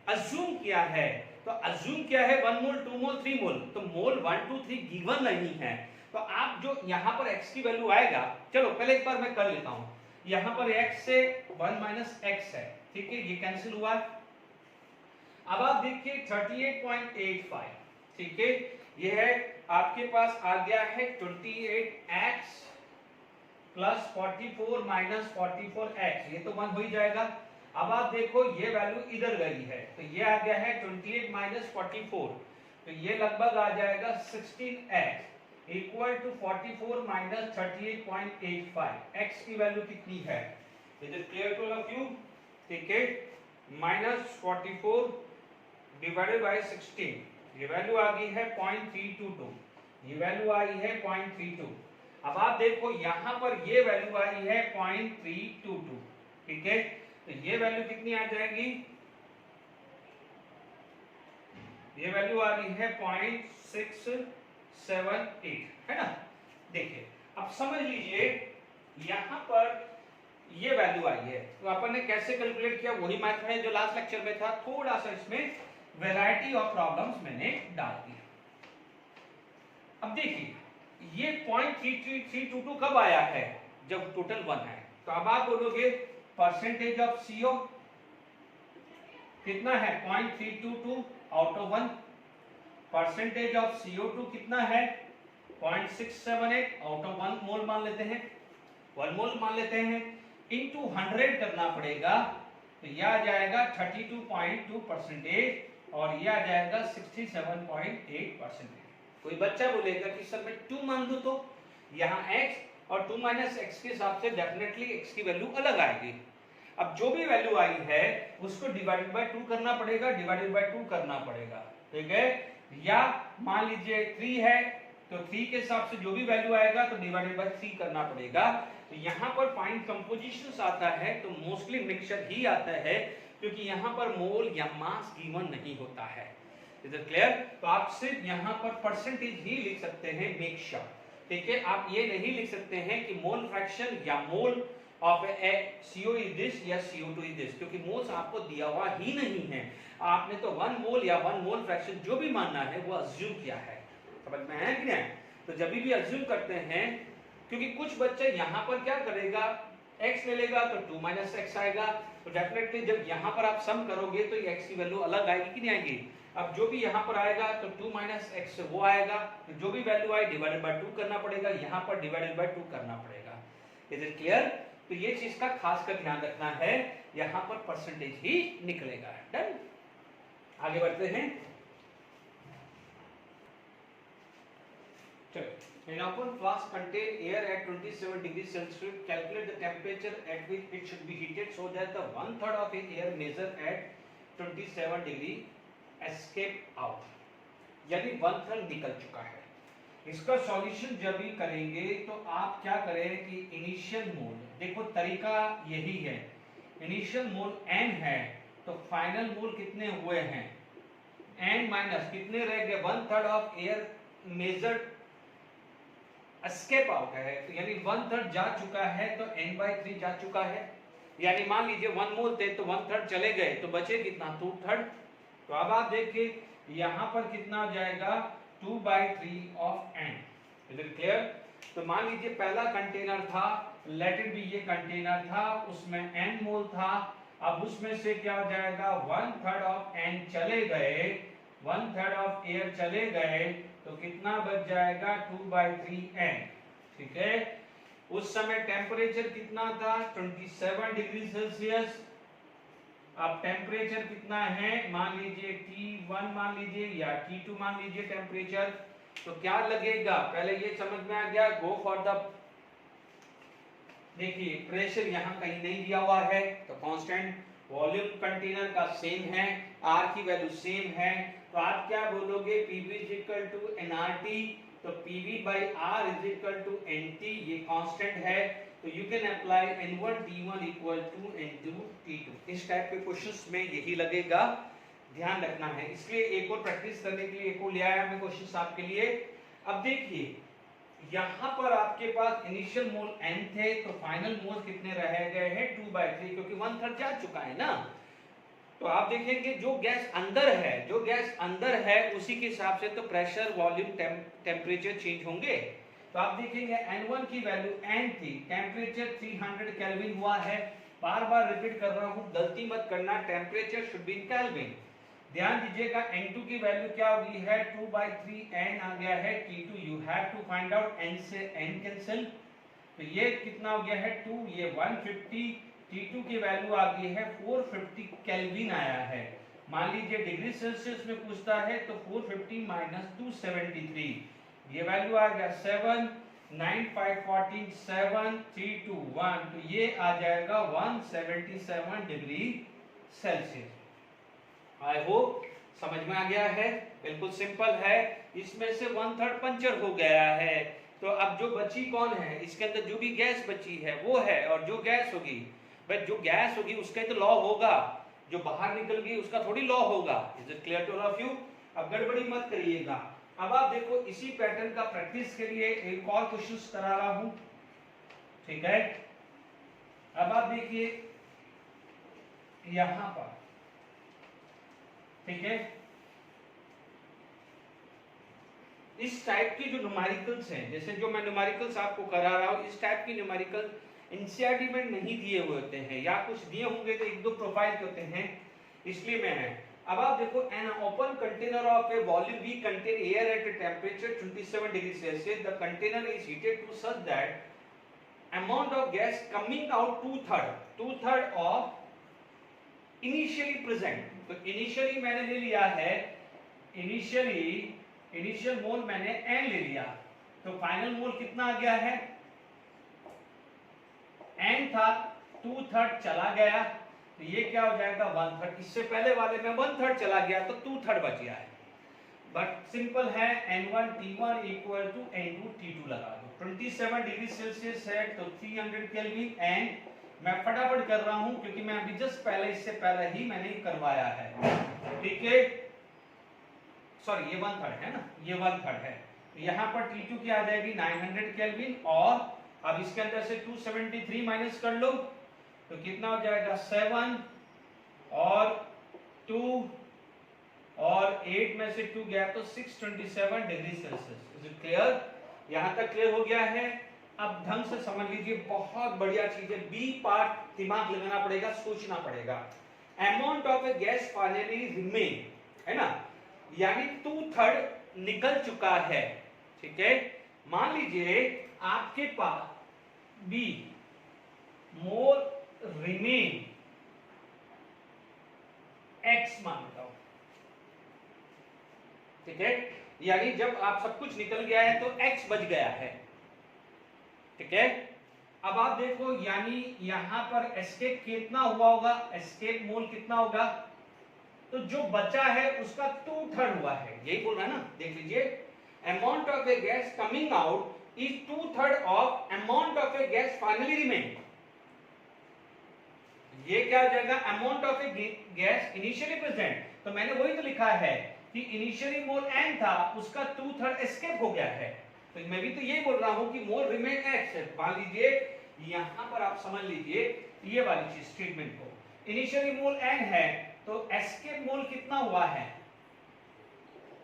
अज्यूम किया है, तो अज्यूम क्या है 1 मोल 2 मोल 3 मोल, तो मोल 1 2 3 गिवन नहीं है, तो आप जो यहाँ पर x की वैल्यू आएगा, चलो पहले एक बार मैं कर लेता हूँ, यहाँ पर x से 1 माइनस एक्स है, ठीक है, ये कैंसिल हुआ। अब आप देखिए 38.85, ठीक है, ये है आपके पास आ गया है 28x प्लस 44 माइनस 44x, ये तो 1 हो ही जाएगा। अब आप देखो ये वैल्यू इधर गई है, तो ये आ गया है 28 माइनस 44, तो ये लगभग आ जाएगा 16x equal to 44 minus 38.85, x की वैल्यू कितनी है, is it clear to all of you, ठीक है, माइनस 44 डिवाइडेड बाय 16, ये वैल्यू आ गई है 0.322, ये वैल्यू आई है 0.32। अब आप देखो यहां पर ये वैल्यू आई है 0.322, ठीक है, तो ये वैल्यू कितनी आ जाएगी, ये वैल्यू आ गई है 0.678, है ना। देखिए अब समझ लीजिए यहां पर ये वैल्यू आई है, तो अपन ने कैसे कैलकुलेट किया, वही मेथड है जो लास्ट लेक्चर में था, थोड़ा सा इसमें वैरायटी ऑफ प्रॉब्लम्स मैंने डाल दिया। अब देखिए ये 0.322 कब आया है, जब टोटल 1 है, तो अब आप बोलोगे परसेंटेज ऑफ CO कितना है 0.322 out of 1, percentage of CO2 कितना है 0.678 आउट ऑफ 1 मोल मान लेते हैं, 1 मोल मान लेते हैं, इनटू 100 करना पड़ेगा, तो यह आ जाएगा 32.2 परसेंटेज और ये आ जाएगा 67.8 परसेंटेज। कोई बच्चा बोलेगा कि सर मैं 2 मान दूं, तो यहाँ x और 2 माइनस एक्स के हिसाब से डेफिनेटली x की वैल्यू अलग आएगी। अब जो भी वैल्यू आई है उसको डिवाइडेड बाय 2 करना पड़ेगा, डिवाइडेड बाय 2 करना पड़ेगा, ठीक है, या मान लीजिए 3 है तो 3 के हिसाब से जो भी वैल्यू आएगा तो डिवाइडेड बाय 3 करना पड़ेगा। तो यहाँ पर फाइंड कंपोजिशंस आता है तो मोस्टली मिक्सचर ही आता है, क्योंकि यहाँ पर मोल या मास गिवन नहीं होता है, इज इट क्लियर। तो आप सिर्फ यहाँ पर परसेंटेज ही लिख सकते हैं, मेक श्योर, ठीक है, आप ये नहीं लिख सकते हैं कि मोल फ्रैक्शन या mole of CO is this या CO2 इज दिस, क्योंकि मोल्स आपको दिया हुआ ही नहीं है, आपने तो 1 मोल या 1 मोल फ्रैक्शन जो भी मानना है वो अज्यूम किया है, समझ में आया कि नहीं। तो जब भी अज्यूम करते हैं, क्योंकि कुछ बच्चे यहाँ पर क्या करेगा x ले लेगा तो 2 माइनस एक्स आएगा, तो डेफिनेटली जब यहाँ पर आप सम करोगे तो ये x की वैल्यू अलग आएगी कि नहीं आएगी। अब जो भी यहाँ पर आएगा तो 2 माइनस एक्स से वो आएगा, तो जो भी वैल्यू आए डिवाइडेड बाय 2 करना पड़ेगा, यहाँ पर डिवाइडेड बाय 2 करना पड़ेगा, इज इट क्लियर। तो ये चीज का खास कर ध्यान रखना है, यहाँ पर परसेंटेज ही निकलेगा। डन, आगे बढ़ते हैं। चलो, an open flask contain air at 27 degrees Celsius. Calculate the temperature at which it should be heated so that the 1/3 of the air measured at 27 degree escape out. यानी 1/3 निकल चुका है। इसका सॉल्यूशन जब भी करेंगे तो आप क्या करें कि इनिशियल मोल, देखो तरीका यही है, इनिशियल मोल n है तो फाइनल मोल कितने हुए हैं, n माइनस कितने रह गए, 1/3 of air measured escape out है, तो यानी 1/3 जा चुका है तो n/3 जा चुका है, यानी मान लीजिए 1 मोल थे तो 1/3 चले गए तो बचे कितना 2/3। तो अब आप देखिए यहाँ पर कितना हो जाएगा 2/3 of n, is it clear. तो मान लीजिए पहला कंटेनर था, लेट इट बी ये कंटेनर था, उसमें n मोल था, अब उसमें से क्या हो जाएगा 1/3 ऑफ n चले गए, 1/3 ऑफ एयर चले गए तो कितना बच जाएगा 2/3 n, ठीक है। उस समय टेम्परेचर कितना था 27 डिग्री सेल्सियस। अब टेम्परेचर कितना है मान लीजिए T1 मान लीजिए या T2 मान लीजिए टेम्परेचर, तो क्या लगेगा, पहले ये समझ में आ गया। गो फॉर द, देखिए प्रेशर यहाँ कहीं नहीं दिया हुआ है तो कांस्टेंट, वॉल्यूम कंटेनर का सेम है, आर की वैल्यू सेम है, तो आप क्या बोलोगे, PV is equal to nRT, तो PV by R is equal to nT, ये कांस्टेंट है, तो you can apply n1 t1 equal to n2 t2। इस टाइप के क्वेश्चंस में यही लगेगा, ध्यान रखना है। इसलिए एक और प्रैक्टिस करने के लिए एक और ले आया मैं क्वेश्चंस आपके लिए। अब देखिए यहाँ पर आपके पास इनिशियल मोल n थे, तो फाइनल मोल कितने रह गए हैं 2/3, क्योंकि 1/3 जा चुका है ना। तो आप देखेंगे जो गैस अंदर है उसी के हिसाब से तो प्रेशर, वॉल्यूम, टेम्परेचर चेंज होंगे। तो आप देखेंगे n1 की वैल्यू n थी, टेम्परेचर 300 केल्विन हुआ है, बार बार रिपीट कर रहा हूँ, गलती मत करना, temperature should be in kelvin. ध्यान दीजिएगा n2 की वैल्यू क्या होगी है 2/3 n आ गया है t2, you have to find out, n से n कैंसिल, तो ये कितना हो गया है 2, ये 150, T2 की वैल्यू आ गई है 450 केल्विन आया है। मान लीजिए डिग्री सेल्सियस में पूछता है तो 450 माइनस 273, ये वैल्यू आ गया 7, 9, 5, 14, 7, 3, 2, 1, तो ये आ जाएगा 177 डिग्री सेल्सियस। आई होप समझ में आ गया है, बिल्कुल सिंपल है। इसमें से 1/3 पंचर हो गया है, तो अब जो बची कौन है, इसके अंदर जो भी गैस बची है वो है, और जो गैस होगी, भाई जो गैस होगी उसका ही तो लॉ होगा, जो बाहर निकल गई उसका थोड़ी लॉ होगा। Is it clear to all of you? अब गड़बड़ी मत करिएगा। अब आप देखो इसी पैटर्न का प्रैक्टिस के लिए एक और क्वेश्चन करा रहा हूं, ठीक है। अब आप देखिए यहां पर, ठीक है, इस टाइप की जो न्यूमेरिकल्स हैं, जैसे जो मैं न्यूमेरिकल्स आपको करा रहा हूं, इस टाइप की न्यूमेरिकल एनसीईआरटी में नहीं दिए हुए होते हैं, या कुछ दिए होंगे तो एक दो प्रोफाइल के होते हैं, इसलिए मैं है। अब आप देखो, an open container of a volume V contain air at a temperature 27 degree Celsius, the container is heated to such that amount of gas coming out 2/3 of initially present. तो इनिशियली मैंने ले लिया है, इनिशियल मोल मैंने n ले लिया, तो फाइनल मोल कितना आ गया है, n था 2/3 चला गया, तो ये क्या हो जाएगा 1/3। इससे पहले वाले में 1/3 चला गया तो 2/3 बच गया है। बट सिंपल है, n1 t1 equal to n2 t2 लगा दो। 27 डिग्री सेल्सियस है तो 300 केल्विन, n मैं फटाफट कर रहा हूं क्योंकि मैं अभी जस्ट पहले, इससे पहले ही मैंने करवाया है, ठीक है। सॉरी ये 1/3 है ना, ये 1/3 है, तो यहाँ पर T2 की आ जाएगी 900 केल्विन, और अब इसके अंदर से 273 माइनस कर लो तो कितना हो जाएगा 7 और 2 और 8 में से 2 गया तो 627 degree Celsius. Is it clear? यहाँ तक क्लियर हो गया है। अब ढंग से समझ लीजिए, बहुत बढ़िया चीज है, बी पार्ट दिमाग लगाना पड़ेगा, सोचना पड़ेगा। Amount of A gas finally remain, है ना, यानी 2/3 निकल चुका है, ठीक है। मान लीजिए आपके पास बी मोल रिमेन x मान लो, ठीक है, यानी जब आप सब कुछ निकल गया है तो x बच गया है, ठीक है। अब आप देखो, यानी यहां पर एस्केप कितना हुआ होगा, एस्केप मोल कितना होगा, तो जो बचा है उसका 2/3 हुआ है, यही बोल रहा है ना, देख लीजिए, amount of A gas coming out is 2/3 of amount of A gas finally remain. ये क्या हो जाएगा, amount of A gas initially present, तो मैंने वही तो लिखा है कि इनिशियली मोल n था, उसका 2/3 एस्केप हो गया है, तो मैं भी तो यही बोल रहा हूं कि मोल रिमेन x है। मान लीजिए यहां पर आप समझ लीजिए ये वाली चीज, स्टेटमेंट को, इनिशियली मोल n है तो एस्केप मोल कितना हुआ है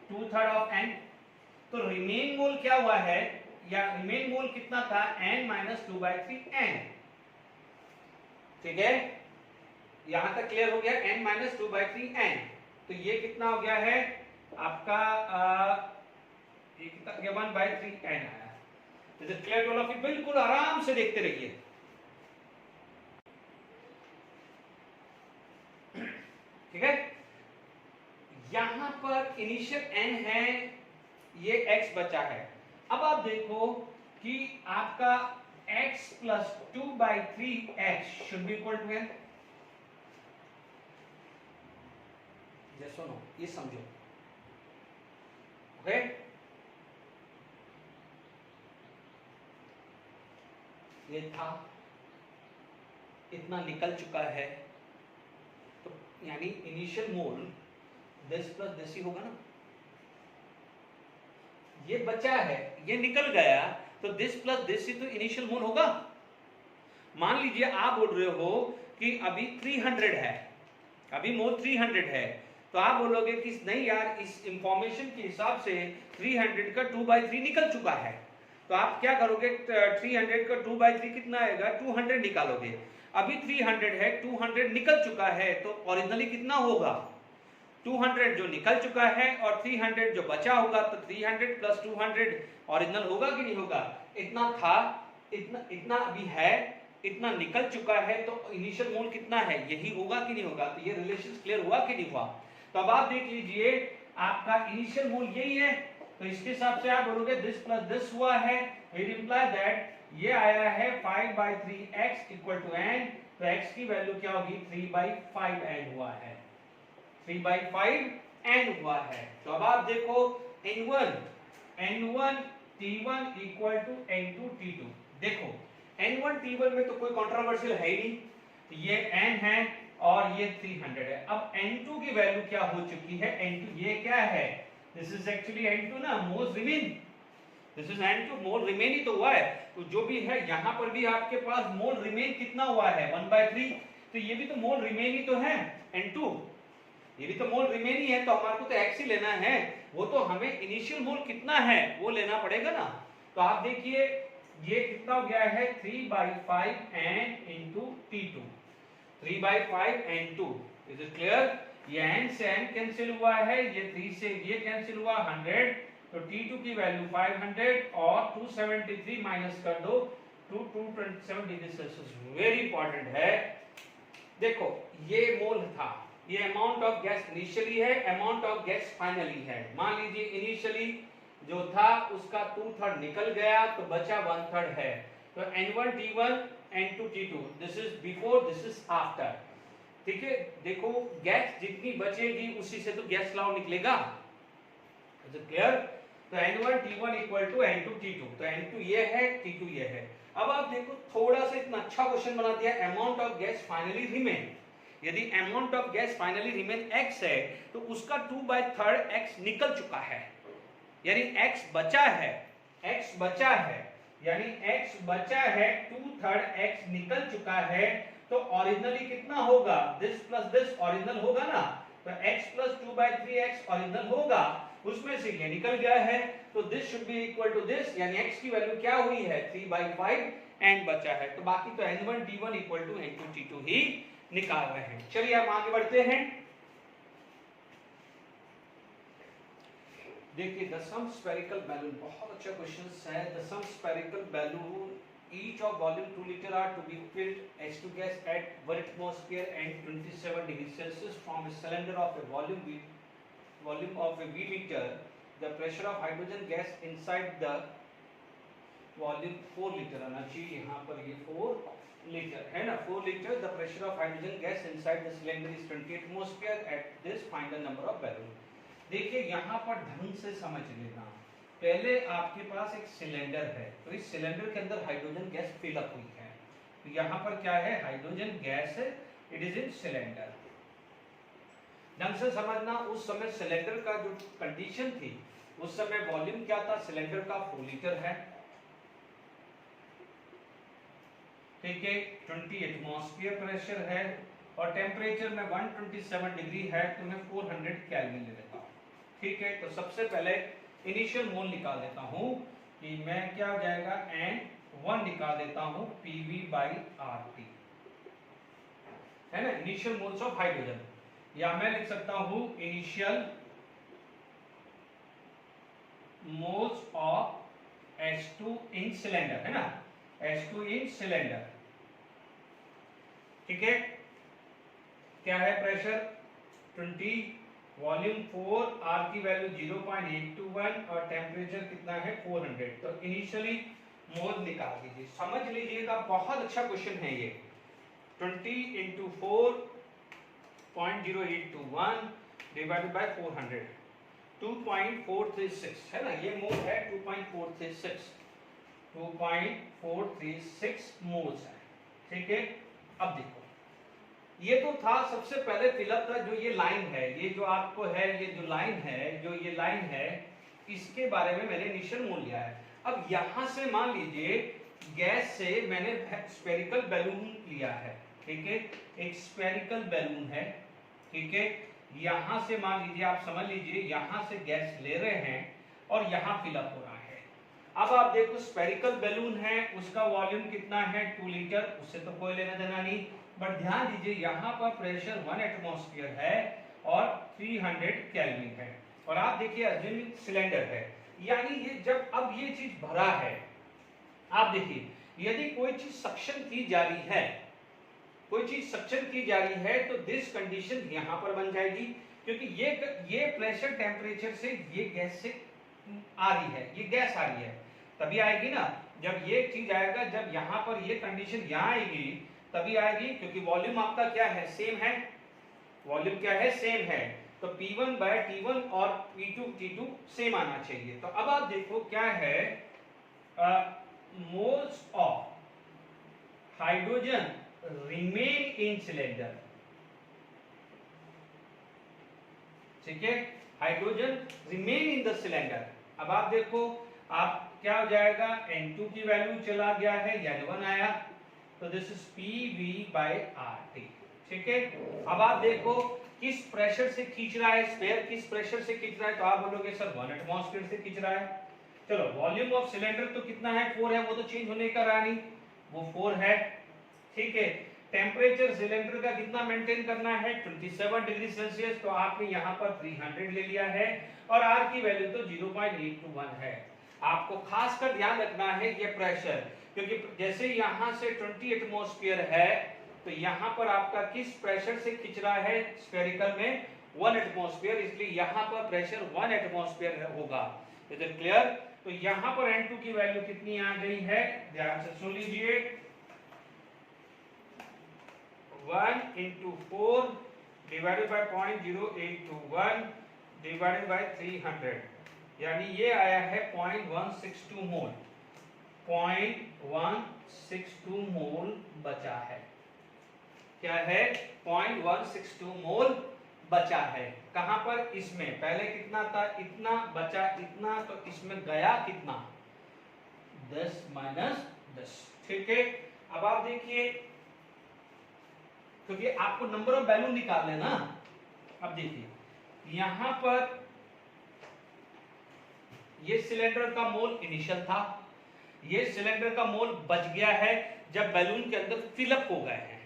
2/3 ऑफ n, तो रिमेन मोल क्या हुआ है, या रिमेन मोल कितना था n - 2/3 n, ठीक है। यहां तक क्लियर हो गया, n - 2/3 n, तो ये कितना हो गया है आपका, ये कितना 1/3 n आया। Is it clear to all of you? बिल्कुल आराम से देखते रहिए, ठीक है। यहां पर इनिशियल n है ये x बचा है। अब आप देखो कि आपका x plus 2/3x should be equal to n। Yes और नो, ये समझो। ओके, ये था, इतना निकल चुका है, तो यानी initial mole this plus this he होगा ना। ये बचा है, ये निकल गया, तो दिस प्लस दिस ही तो इनिशियल मोल होगा। मान लीजिए आप बोल रहे हो कि अभी 300 है, अभी मोल 300 है, तो आप बोलोगे कि नहीं यार, इस इंफॉर्मेशन के हिसाब से 300 का 2/3 निकल चुका है, तो आप क्या करोगे, 300 का 2/3 कितना आएगा, 200 निकालोगे। अभी 300 है, 200 निकल चुका है, तो ओरिजिनली कितना होगा, 200 जो निकल चुका है और 300 जो बचा होगा, तो 300 प्लस 200 ओरिजिनल होगा कि नहीं होगा। इतना था, इतना अभी है, इतना निकल चुका है, तो इनिशियल मोल कितना है, यही होगा कि नहीं होगा। तो ये रिलेशन क्लियर हुआ कि नहीं हुआ। तो अब आप देख लीजिए, आपका इनिशियल मोल यही है, तो इसके हिसाब से आप बोलोगे दिस प्लस दिस हुआ है, इट इंप्लाई दैट ये आया है 5/3x इक्वल टू n। तो x की वैल्यू क्या होगी, 3/5n हुआ है, 3/5n हुआ है। तो अब आप देखो n1 t1 equal to n2 t2। देखो n1 t1 में तो कोई कंट्रोवर्शियल है ही नहीं, तो ये n है और ये 300 है। अब n2 की वैल्यू क्या हो चुकी है, n2 ये क्या है, दिस इज एक्चुअली n2 ना, mole remain, this is n2, mole remain ही तो हुआ है। तो जो भी है यहाँ पर भी आपके पास मोल रिमेन कितना हुआ है, 1/3, तो ये भी तो मोल रिमेन ही तो है n2, ये भी तो मोल रिमेन ही है। तो हमारे को तो x ही लेना है, वो तो हमें इनिशियल मोल कितना है वो लेना पड़ेगा ना। तो आप देखिए ये कितना हो गया है, 3/5n into t2, 3/5n2। Is it clear. ये n से n कैंसिल हुआ है, ये 3 से ये कैंसिल हुआ, 100, तो t2 की वैल्यू 500 और 273 माइनस कर दो, 227 डिग्री सेल्सियस। वेरी इंपॉर्टेंट है, देखो ये मोल था, ये अमाउंट ऑफ गैस इनिशियली है, अमाउंट ऑफ गैस फाइनली है। मान लीजिए इनिशियली जो था उसका 2/3 निकल गया, तो बचा 1/3 है। तो n1 t1 n2 t2, this is before, this is after. ठीक है, देखो गैस जितनी बचेगी उसी से तो गैस लॉ निकलेगा। Is it clear. तो n1 t1 equal to n2 t2, तो n2 ये है, t2 ये है। अब आप देखो थोड़ा सा इतना अच्छा क्वेश्चन बना दिया, amount of gas finally remain. यदि amount of gas finally remain x है, तो उसका 2/3 x निकल चुका है, यानी x बचा है, x बचा है, यानी x बचा है, 2/3 x निकल चुका है। तो ओरिजिनली कितना होगा, दिस प्लस दिस ओरिजिनल होगा ना, तो x प्लस 2/3x ओरिजिनल होगा, उसमें से ये निकल गया है, तो this should be equal to this, यानी x की वैल्यू क्या हुई है, 3/5 n बचा है। तो बाकी तो n1 t1 equal to n2 t2 ही निकाल रहे हैं। चलिए आप आगे बढ़ते हैं। देखिए द सम स्फेरिकल बैलून, बहुत अच्छा क्वेश्चन है। The some spherical balloon each of volume 2 liter are to be filled H2 gas at 1 atmosphere and 27 degrees Celsius from a cylinder of a volume of a V liter. The pressure of hydrogen gas inside the volume 4 liter आना चाहिए, यहाँ पर ये 4 लीटर है ना, 4 litre. The pressure of hydrogen gas inside the cylinder is 20 atmosphere. At this find the number of balloon. देखिए यहाँ पर ढंग से समझ लेना, पहले आपके पास एक सिलेंडर है, तो इस सिलेंडर के अंदर हाइड्रोजन गैस फिलअप हुई है। तो यहाँ पर क्या है, हाइड्रोजन गैस है, इट इज इन सिलेंडर। ढंग से समझना, उस समय सिलेंडर का जो कंडीशन थी, उस समय वॉल्यूम क्या था सिलेंडर का, 4 लीटर है, ठीक है, 20 एटमॉस्फेयर प्रेशर है और टेम्परेचर में 127 डिग्री है, तो मैं 400 केल्विन ले लेता हूँ। ठीक है, तो सबसे पहले इनिशियल मोल निकाल देता हूँ कि मैं क्या हो जाएगा, n1 निकाल देता हूँ PV/RT, है ना, इनिशियल मोल्स ऑफ हाइड्रोजन। या मैं लिख सकता हूँ initial moles of H2 in cylinder, है ना, H2 इन सिलेंडर। ठीक है, क्या है प्रेशर 20 वॉल्यूम 4, आर की वैल्यू 0.821 और टेम्परेचर कितना है 400। तो इनिशियली मोल निकाल दीजिए, समझ लीजिएगा बहुत अच्छा क्वेश्चन है ये। 20 into 4.0821 डिवाइडेड बाय 400, 2.436 है ना, ये मोल है 2.436, 2.436 मोल्स है, ठीक है। अब देखो ये तो था सबसे पहले फिलअप था, जो ये लाइन है, ये जो आपको है, ये जो लाइन है, जो ये लाइन है, इसके बारे में मैंने इनिशियल मोल लिया है। अब यहां से मान लीजिए गैस से मैंने स्फेरिकल बैलून लिया है, ठीक है, एक स्फेरिकल बैलून है, ठीक है। यहां से मान लीजिए, आप समझ लीजिए यहां से गैस ले रहे हैं और यहां फिलअप हो रहा है। अब आप देखो स्फेरिकल बैलून है, उसका वॉल्यूम कितना है 2 लीटर, उससे तो कोई लेना देना नहीं, बट ध्यान दीजिए यहाँ पर प्रेशर 1 एटमॉस्फेयर है और 300 केल्विन है, और आप देखिए अज्यूमिंग सिलेंडर है, यानी ये जब अब ये चीज भरा है, आप देखिए यदि कोई चीज सक्शन की जा रही है, कोई चीज सक्शन की जा रही है, तो दिस कंडीशन यहां पर बन जाएगी, क्योंकि ये प्रेशर टेम्परेचर से ये गैस से आ रही है, ये गैस आ रही है, तभी आएगी ना, जब ये चीज आएगा, जब यहां पर ये कंडीशन यहां आएगी तभी आएगी, क्योंकि वॉल्यूम आपका क्या है, सेम है, वॉल्यूम क्या है, सेम है, तो P1 बाय T1 और P2 T2 सेम आना चाहिए। तो अब आप देखो क्या है, moles of hydrogen remain in cylinder, ठीक है, hydrogen remain in the cylinder. अब आप देखो आप क्या हो जाएगा, N2 की वैल्यू चला गया है, N1 आया, तो this is PV by RT, ठीक है। अब आप देखो किस प्रेशर से खींच रहा है, स्फीयर किस प्रेशर से खींच रहा है, तो आप बोलोगे सर 1 एटमॉस्फेयर से खींच रहा है। चलो वॉल्यूम ऑफ सिलेंडर तो कितना है, 4 है, वो तो चेंज होने का रहा नहीं, वो 4 है, ठीक है। टेम्परेचर सिलेंडर का कितना मेंटेन करना है, 27 डिग्री सेल्सियस, तो आपने यहाँ पर 300 ले लिया है, और R की वैल्यू तो 0.821 है। आपको खास कर ध्यान रखना है ये प्रेशर, क्योंकि जैसे यहाँ से 20 एटमॉस्फेयर है, तो यहाँ पर आपका किस प्रेशर से खींच रहा है, स्फेरिकल में 1 एटमॉस्फेयर, इसलिए यहाँ पर प्रेशर 1 एटमॉस्फेयर होगा। Is it clear? तो यहाँ पर N2 की वैल्यू कितनी आ गई है, ध्यान से सुन लीजिए, 1 into 4 divided by 0.0821 divided by 300, यानी ये आया है 0.162 मोल, 0.162 मोल बचा है, क्या है, 0.162 मोल बचा है। कहां पर, इसमें पहले कितना था, इतना बचा, इतना, तो इसमें गया कितना, 10 माइनस 10, ठीक है। अब आप देखिए, क्योंकि आपको नंबर ऑफ बैलून निकालना है ना, अब देखिए यहां पर ये सिलेंडर का मोल इनिशियल था, ये सिलेंडर का मोल बच गया है जब बैलून के अंदर फिलअप हो गए हैं,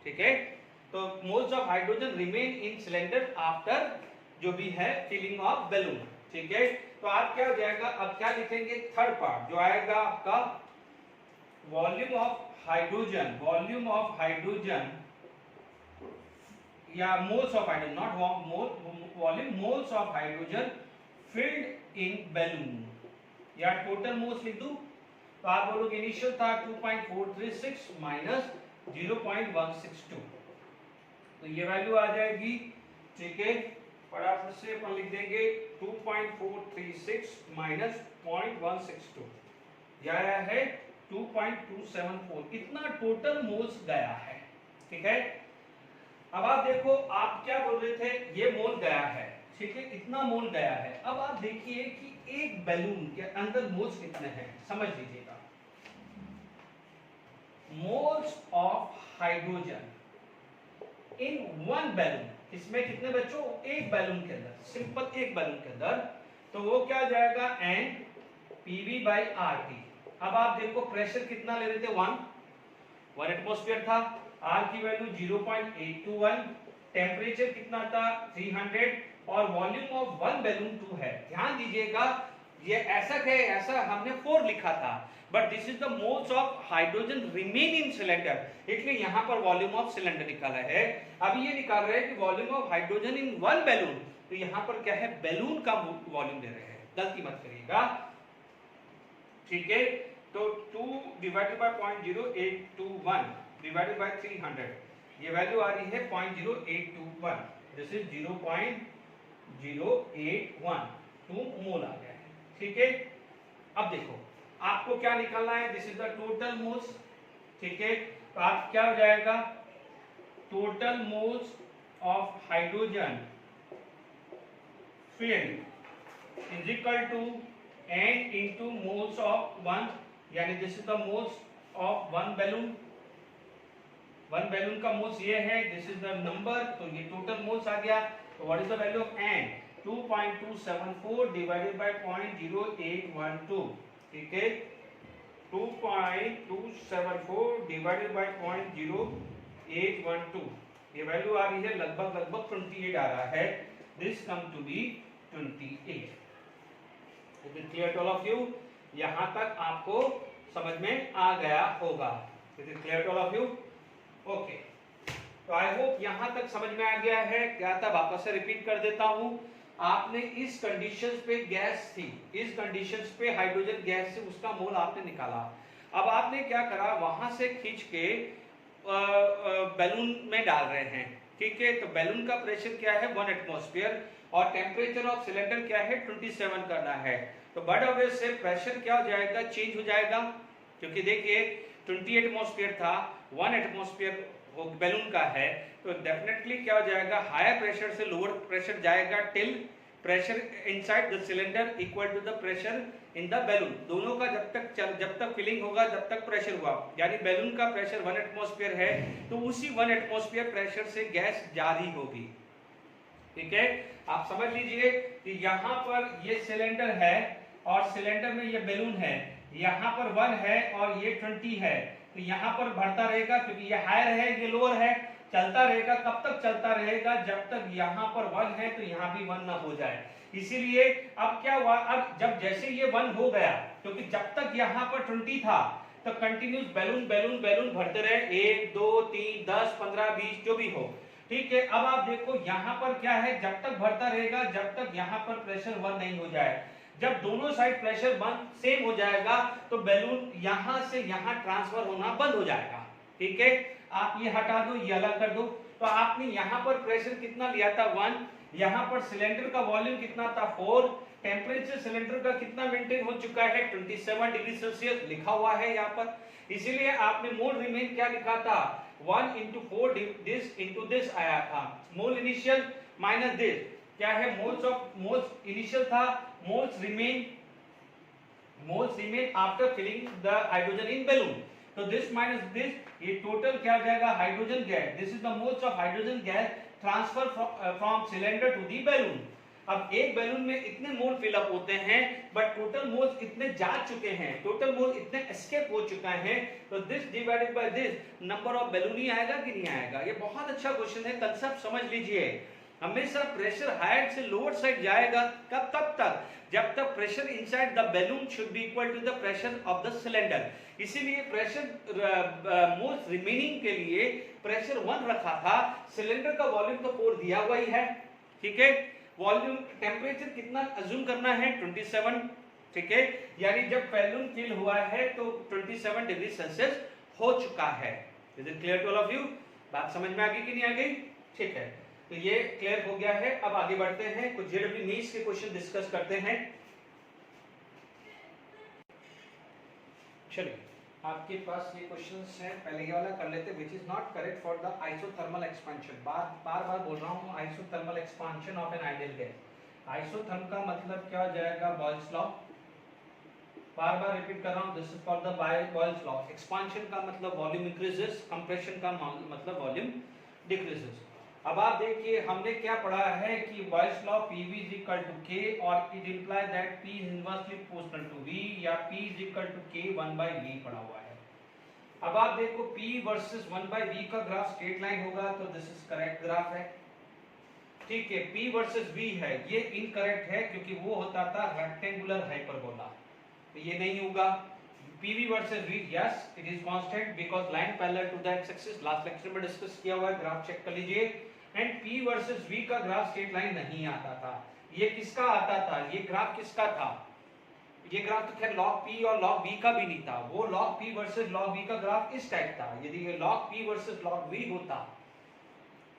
ठीक है। तो moles of hydrogen remain in cylinder after जो भी है फिलिंग ऑफ बैलून, ठीक है। तो आप क्या हो जाएगा, अब क्या लिखेंगे, थर्ड पार्ट जो आएगा आपका volume of hydrogen, volume of hydrogen या moles of hydrogen, not mole, volume, moles of hydrogen filled in balloon, या टोटल मोल्स लिख दूं, तो आप बोलोगे इनिशियल था 2.436 माइनस 0.162, तो ये वैल्यू आ जाएगी, ठीक है। फटाफट से अपन लिख देंगे 2.436 माइनस 0.162, यह आया है 2.274, इतना टोटल मोल्स गया है, ठीक है। अब आप देखो, आप क्या बोल रहे थे, ये मोल गया है, ठीक है, इतना मोल गया है। अब आप देखिए कि एक बैलून के अंदर मोल्स कितने हैं, समझ लीजिएगा, moles of hydrogen in one balloon, इसमें कितने बच्चों, एक बैलून के अंदर, सिंपल एक बैलून के अंदर, तो वो क्या जाएगा, N PV बाई RT। अब आप देखो प्रेशर कितना ले रहे थे, 1 एटमॉस्फेयर था, R की वैल्यू 0.821, टेम्परेचर कितना था 300, और वॉल्यूम ऑफ वन बैलून 2 है। ध्यान दीजिएगा ये ऐसा क्या है, ऐसा हमने 4 लिखा था, but this is the moles of hydrogen remain in cylinder, इसलिए यहाँ पर वॉल्यूम ऑफ सिलेंडर निकाला है। अभी ये निकाल रहे हैं कि volume of hydrogen in one balloon, तो यहाँ पर क्या है, बैलून का वॉल्यूम दे रहे हैं, गलती मत करिएगा, ठीक है। तो 2 डिवाइडेड बाय 0.0821 डिवाइडेड बाय 300, ये वैल्यू आ रही है 0.0821, दिस इज 0.081 मोल आ गया है, ठीक है। अब देखो आपको क्या निकालना है, this is the total moles, ठीक है। तो आप क्या हो जाएगा, total moles of hydrogen filled is equal to n into moles of one, यानी this is the moles of one balloon का मोल्स ये है, दिस इज द नंबर, तो ये टोटल मोल्स आ गया। तो what is the value of n, 2.274 divided by 0.0812, ठीक है। 2.274 डिवाइडेड बाय 0.0812, ये वैल्यू आ रही है लगभग 28 आ रहा है, this come to be 28। Is it clear to all of you? यहाँ तक आपको समझ में आ गया होगा। Is it clear to all of you? Okay. तो आई होप यहाँ तक समझ में आ गया है। क्या था, वापस से रिपीट कर देता हूँ। आपने इस कंडीशंस पे गैस थी, इस कंडीशंस पे हाइड्रोजन गैस से उसका मोल आपने निकाला। अब आपने क्या करा, वहां से खींच के बैलून में डाल रहे हैं, ठीक है। तो बैलून का प्रेशर क्या है, 1 एटमॉस्फेयर, और टेम्परेचर ऑफ सिलेंडर क्या है, 27 करना है। तो बट ऑब्वियस से प्रेशर क्या हो जाएगा, चेंज हो जाएगा, क्योंकि देखिए 20 एटमॉस्फेयर था, 1 एटमॉस्फेयर बैलून का है, तो डेफिनेटली क्या हो जाएगा, हायर प्रेशर से लोअर प्रेशर जाएगा till pressure inside the cylinder equal to the pressure in the balloon. दोनों का जब तक फिलिंग होगा, जब तक प्रेशर हुआ, यानी बैलून का प्रेशर 1 एटमॉस्फेयर है, तो उसी 1 एटमॉस्फेयर प्रेशर से गैस जारी होगी, ठीक है। आप समझ लीजिए कि यहाँ पर ये सिलेंडर है और सिलेंडर में ये बैलून है, यहाँ पर 1 है और ये 20 है, तो यहाँ पर बढ़ता रहेगा, क्योंकि ये हायर है ये लोअर है, चलता रहेगा। कब तक चलता रहेगा, जब तक यहाँ पर 1 है तो यहाँ भी 1 ना हो जाए। इसीलिए अब क्या हुआ, अब जब जैसे ये 1 हो गया, क्योंकि जब तक यहाँ पर 20 था तो कंटिन्यूस बैलून बैलून बैलून भरते रहे, 1 2 3 10 15 20 जो भी हो, ठीक है। अब आप देखो यहाँ पर क्या है, जब तक भरता रहेगा जब तक यहाँ पर प्रेशर 1 नहीं हो जाए। जब दोनों साइड प्रेशर 1 सेम हो जाएगा तो बैलून यहाँ से यहाँ ट्रांसफर होना बंद हो जाएगा, ठीक है। आप ये हटा दो, ये अलग कर दो। तो आपने यहाँ पर प्रेशर कितना लिया था, 1, यहाँ पर सिलेंडर का वॉल्यूम कितना था, 4, टेम्परेचर सिलेंडर का कितना मेंटेन हो चुका है, 27 डिग्री सेल्सियस लिखा हुआ है यहाँ पर। इसीलिए आपने मोल रिमेन क्या लिखा था, 1 into 4 दिस into दिस आया था। मोल इनिशियल माइनस दिस क्या है, मोल्स इनिशियल था, moles remain after filling the hydrogen in balloon. तो दिस माइनस दिस, ये टोटल क्या हो जाएगा, hydrogen gas, this is the moles of hydrogen gas transfer from cylinder to the balloon. अब एक बैलून में इतने मोल फिल अप होते हैं, बट टोटल मोल्स इतने जा चुके हैं, टोटल मोल इतने एस्केप हो चुका है, तो this divided by this number of balloon ही आएगा कि नहीं आएगा। ये बहुत अच्छा क्वेश्चन है, कंसेप्ट समझ लीजिए। हमेशा प्रेशर हायर से लोअर साइड जाएगा, कब तक जब तक pressure inside the balloon should be equal to the pressure of the cylinder. इसीलिए प्रेशर मोल्स रिमेनिंग के लिए प्रेशर 1 रखा था, सिलेंडर का वॉल्यूम तो 4 दिया हुआ ही है, ठीक है। वॉल्यूम टेम्परेचर कितना अज्यूम करना है, 27, ठीक है। यानी जब बैलून फिल हुआ है तो 27 डिग्री सेल्सियस हो चुका है। Is it clear to all of you? बात समझ में आ गई कि नहीं आ गई? ठीक है, तो ये क्लियर हो गया है। अब आगे बढ़ते हैं, कुछ जेडब्ल्यू नीड्स के क्वेश्चन डिस्कस करते हैं। चलिए, आपके पास ये क्वेश्चंस हैं, पहले ये वाला कर लेते हैं, which is not correct for the isothermal expansion. बार बोल रहा हूँ, isothermal expansion of an ideal gas. Isotherm का मतलब क्या हो जाएगा, बॉयल्स लॉ। बार रिपीट कर रहा हूँ, this is for the Boyle's law. Expansion का मतलब वॉल्यूम इंक्रीजेस, कंप्रेशन का मतलब वॉल्यूम डिक्रीजेस। अब आप देखिए, हमने क्या पढ़ा है कि Boyle's law PV is equal to K और it implies that P is inversely proportional to V या P is equal to K 1/V पढ़ा हुआ है। अब आप देखो P वर्सेस 1/V का ग्राफ स्ट्रेट लाइन होगा, तो दिस इज करेक्ट ग्राफ है, ठीक है। P वर्सेस V है, ये इनकरेक्ट है क्योंकि वो होता था रेक्टेंगुलर हाइपरबोला, तो ये नहीं होगा। PV versus V, yes it is constant because line parallel to the X axis, last lecture में डिस्कस किया हुआ है, ग्राफ चेक कर लीजिए। एंड P वर्सेस V का ग्राफ स्ट्रेट लाइन नहीं आता था। ये किसका आता था, ये ग्राफ किसका था, ये ग्राफ तो खैर log P और log V का भी नहीं था, वो log P versus log V का ग्राफ इस टाइप था। यदि ये log P versus log V होता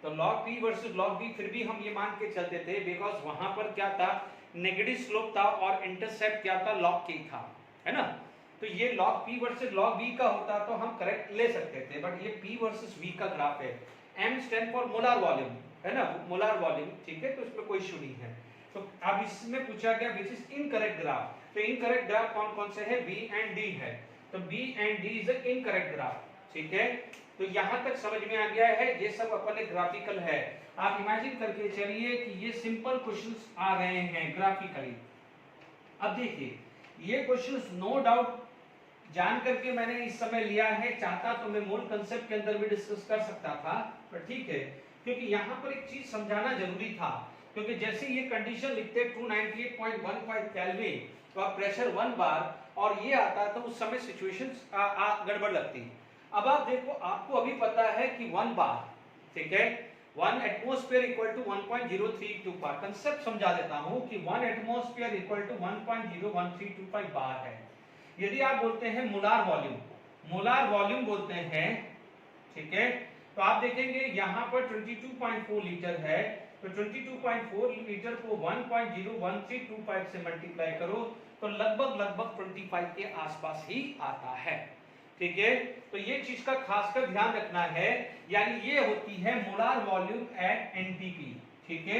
तो log P versus log V फिर भी हम ये मान के चलते थे, बिकॉज वहां पर क्या था, नेगेटिव स्लोप था और इंटरसेप्ट क्या था, log K था, है ना। तो ये log P versus log V का होता तो हम करेक्ट ले सकते थे, बट ये P वर्सेस V का ग्राफ है। M stand for molar volume, है ना, मोलार वॉल्यूम, ठीक है, तो इसमें कोई इशू नहीं है। तो अब इसमें पूछा गया विच इज इनकरेक्ट ग्राफ, तो इनकरेक्ट ग्राफ कौन कौन से है, B एंड D है, तो B and D is a incorrect graph, ठीक है। तो यहां तक समझ में आ गया है, ये सब अपन ग्राफिकल है। आप इमेजिन करके चलिए कि ये सिंपल क्वेश्चंस आ रहे हैं ग्राफिकली। अब देखिए ये क्वेश्चंस नो डाउट जान करके मैंने इस समय लिया है, चाहता तो मैं मूल कंसेप्ट के अंदर भी डिस्कस कर सकता था, पर ठीक है, क्योंकि यहाँ पर एक चीज समझाना जरूरी था, क्योंकि जैसे ये कंडीशन लिखते 298.15 केल्विन तो आप प्रेशर 1 बार और ये आता तो उस समय सिचुएशंस गड़बड़ लगती। अब आप देखो, आपको अभी पता है कि 1 बार, ठीक है, 1 atmosphere equal to 1.032 bar. Concept समझा देता हूं कि 1 एटमॉस्फेयर इक्वल टू 1.01325 बार है। यदि आप बोलते हैं मोलार वॉल्यूम, मोलार वॉल्यूम बोलते हैं, ठीक है, तो आप देखेंगे यहां पर 22.4 लीटर है, तो 22.4 लीटर को 1.01325 से मल्टीप्लाई करो तो लगभग 25 के आसपास ही आता है, ठीक है। तो ये चीज का खासकर ध्यान रखना है, यानी ये होती है मोलार वॉल्यूम एट एनटीपी, ठीक है।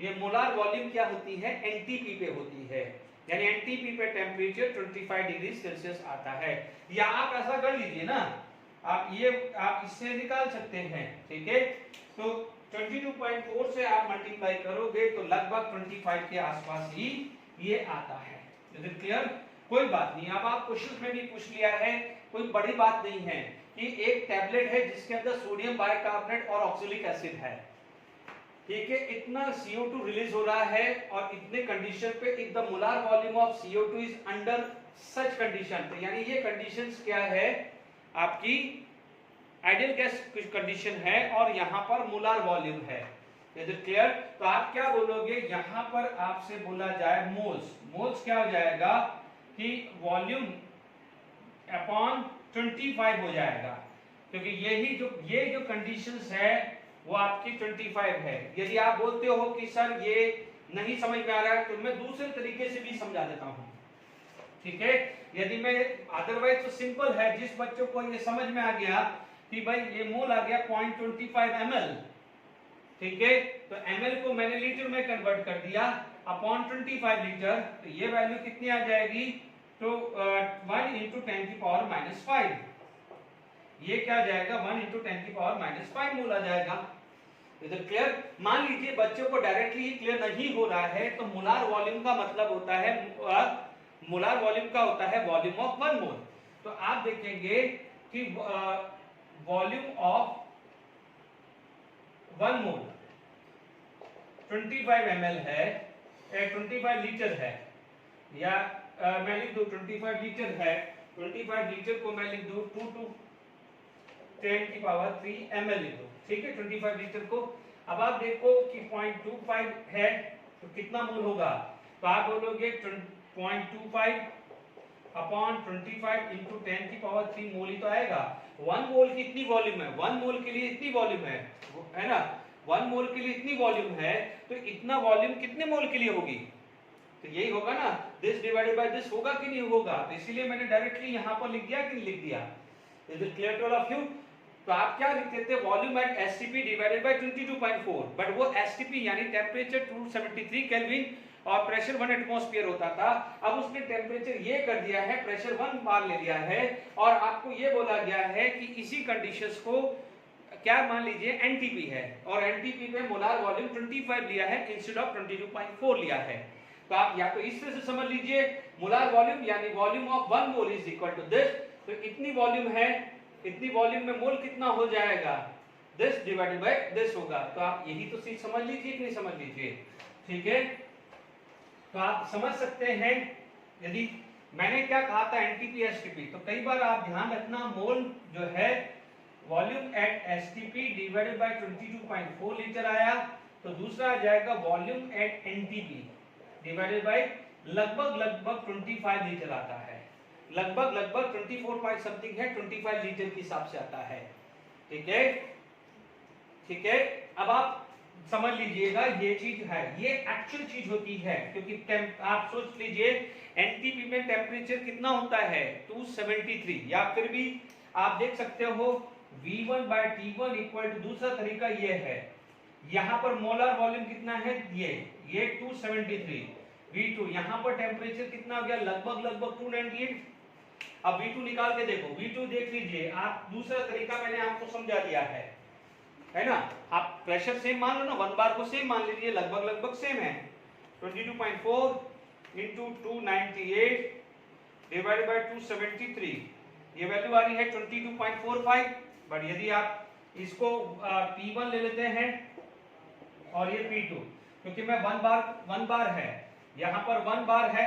ये मोलार वॉल्यूम क्या होती है, एनटीपी पे होती है, यानी एनटीपी पे टेम्परेचर 25 डिग्री सेल्सियस आता है। या आप ऐसा कर लीजिए ना, आप इससे निकाल सकते हैं, ठीक है। तो 22.4 से आप मल्टीप्लाई करोगे तो लगभग 25 के आसपास ही ये आता है। Is it clear? कोई बात नहीं, अब आप क्वेश्चन में भी पूछ लिया है, कोई बड़ी बात नहीं है कि एक टैबलेट है जिसके अंदर सोडियम बाइकार्बोनेट और ऑक्सैलिक एसिड है, ठीक है, इतना CO2 रिलीज हो रहा है और इतने कंडीशन पे if the molar volume of CO2 is under such condition, तो यानी ये कंडीशंस क्या है आपकी, आइडियल गैस कंडीशन है और यहां पर मोलार वॉल्यूम है। Is it clear? तो आप क्या बोलोगे, यहां पर आपसे बोला जाए मोल्स, मोल्स क्या हो जाएगा कि वॉल्यूम अपॉन 25 हो जाएगा, क्योंकि ये जो कंडीशंस है वो आपकी 25 है। यदि आप बोलते हो कि सर ये नहीं समझ में आ रहा है तो मैं दूसरे तरीके से भी समझा देता हूं, ठीक है। यदि मैं अदरवाइज तो सिंपल है, जिस बच्चों को ये समझ में आ गया कि भाई ये मोल आ गया 0.25 ml, ठीक है, तो ml को मैंने लीटर में कन्वर्ट कर दिया अपॉन 25 लीटर, तो ये वैल्यू कितनी आ जाएगी, तो 1 × 10⁻⁵, ये क्या आ जाएगा 1 × 10⁻⁵ मोल आ जाएगा। Is it clear? मान लीजिए बच्चों को डायरेक्टली क्लियर नहीं हो रहा है, तो मोलार वॉल्यूम का मतलब होता है, मोलार वॉल्यूम का होता है वॉल्यूम ऑफ 1 मोल। तो आप देखेंगे कि वॉल्यूम ऑफ 1 मोल 25 ml है, 25 लीटर है, या मैं लिख दूं 25 लीटर है, 25 लीटर को मैं लिख दूं 2 × 10⁻³ ml लिख दो, ठीक है, 25 लीटर को। अब आप देखो कि 0.25 है तो कितना मोल होगा, तो आप बोलोगे 0.25 अपॉन 25 × 10⁻³ मोल ही तो आएगा। 1 मोल की इतनी वॉल्यूम है, 1 मोल के लिए इतनी वॉल्यूम है ना, 1 मोल के लिए इतनी वॉल्यूम है, तो इतना वॉल्यूम कितने मोल के लिए होगी, तो यही होगा ना, दिस डिवाइडेड बाय दिस, होगा कि नहीं होगा, तो इसीलिए मैंने डायरेक्टली यहां पर लिख दिया कि नहीं लिख दिया। Is it clear to all of you? तो आप क्या लिखते थे, volume at STP divided by 22.4, but वो एसटीपी यानी टेम्परेचर 273 केल्विन और प्रेशर 1 एटमॉस्फेयर होता था। अब उसने टेम्परेचर ये कर दिया है, प्रेशर 1 बार ले लिया है, और आपको ये बोला गया है कि इसी कंडीशंस को क्या मान लीजिए एनटीपी है, और एनटीपी पे मोलार वॉल्यूम 25 लिया है इंस्टेड ऑफ 22.4 लिया है। तो आप या तो इस तरह से समझ लीजिए, मोलार वॉल्यूम यानी volume of 1 mole is equal to this, तो इतनी वॉल्यूम है, इतनी वॉल्यूम में मोल कितना हो जाएगा, दिस डिवाइडेड बाय दिस होगा। तो आप यही तो चीज समझ लीजिए कि नहीं समझ लीजिए, ठीक है। तो आप समझ सकते हैं, यदि मैंने क्या कहा था एनटीपी एसटीपी, तो कई बार आप ध्यान रखना मोल जो है volume at STP divided by 22.4 litre आया, तो दूसरा आ जाएगा volume at NTP divided by लगभग 25 लीटर आता है, लगभग 24 पॉइंट समथिंग है, 25 लीटर के हिसाब से आता है। ठीक है, ठीक है। अब आप समझ लीजिएगा ये चीज है, ये एक्चुअल चीज होती है, क्योंकि आप सोच लीजिए एनटीपी में टेम्परेचर कितना होता है 273, या फिर भी आप देख सकते हो V1 by T1 equal to, दूसरा तरीका ये है, यहाँ पर मोलर वॉल्यूम कितना है ये 273, V2 यहाँ पर टेम्परेचर कितना हो गया लगभग 298। अब V2 निकाल के देखो, V2 देख लीजिए आप, दूसरा तरीका मैंने आपको समझा दिया है ना। आप प्रेशर सेम मान लो ना, 1 बार को सेम मान लीजिए, लगभग सेम है। 22.4 इंटू 298 डिवाइडेड बाय 273, ये वैल्यू आ रही है 22.45। बट यदि आप इसको P1 ले लेते हैं और ये P2, क्योंकि मैं 1 बार है, यहाँ पर 1 बार है,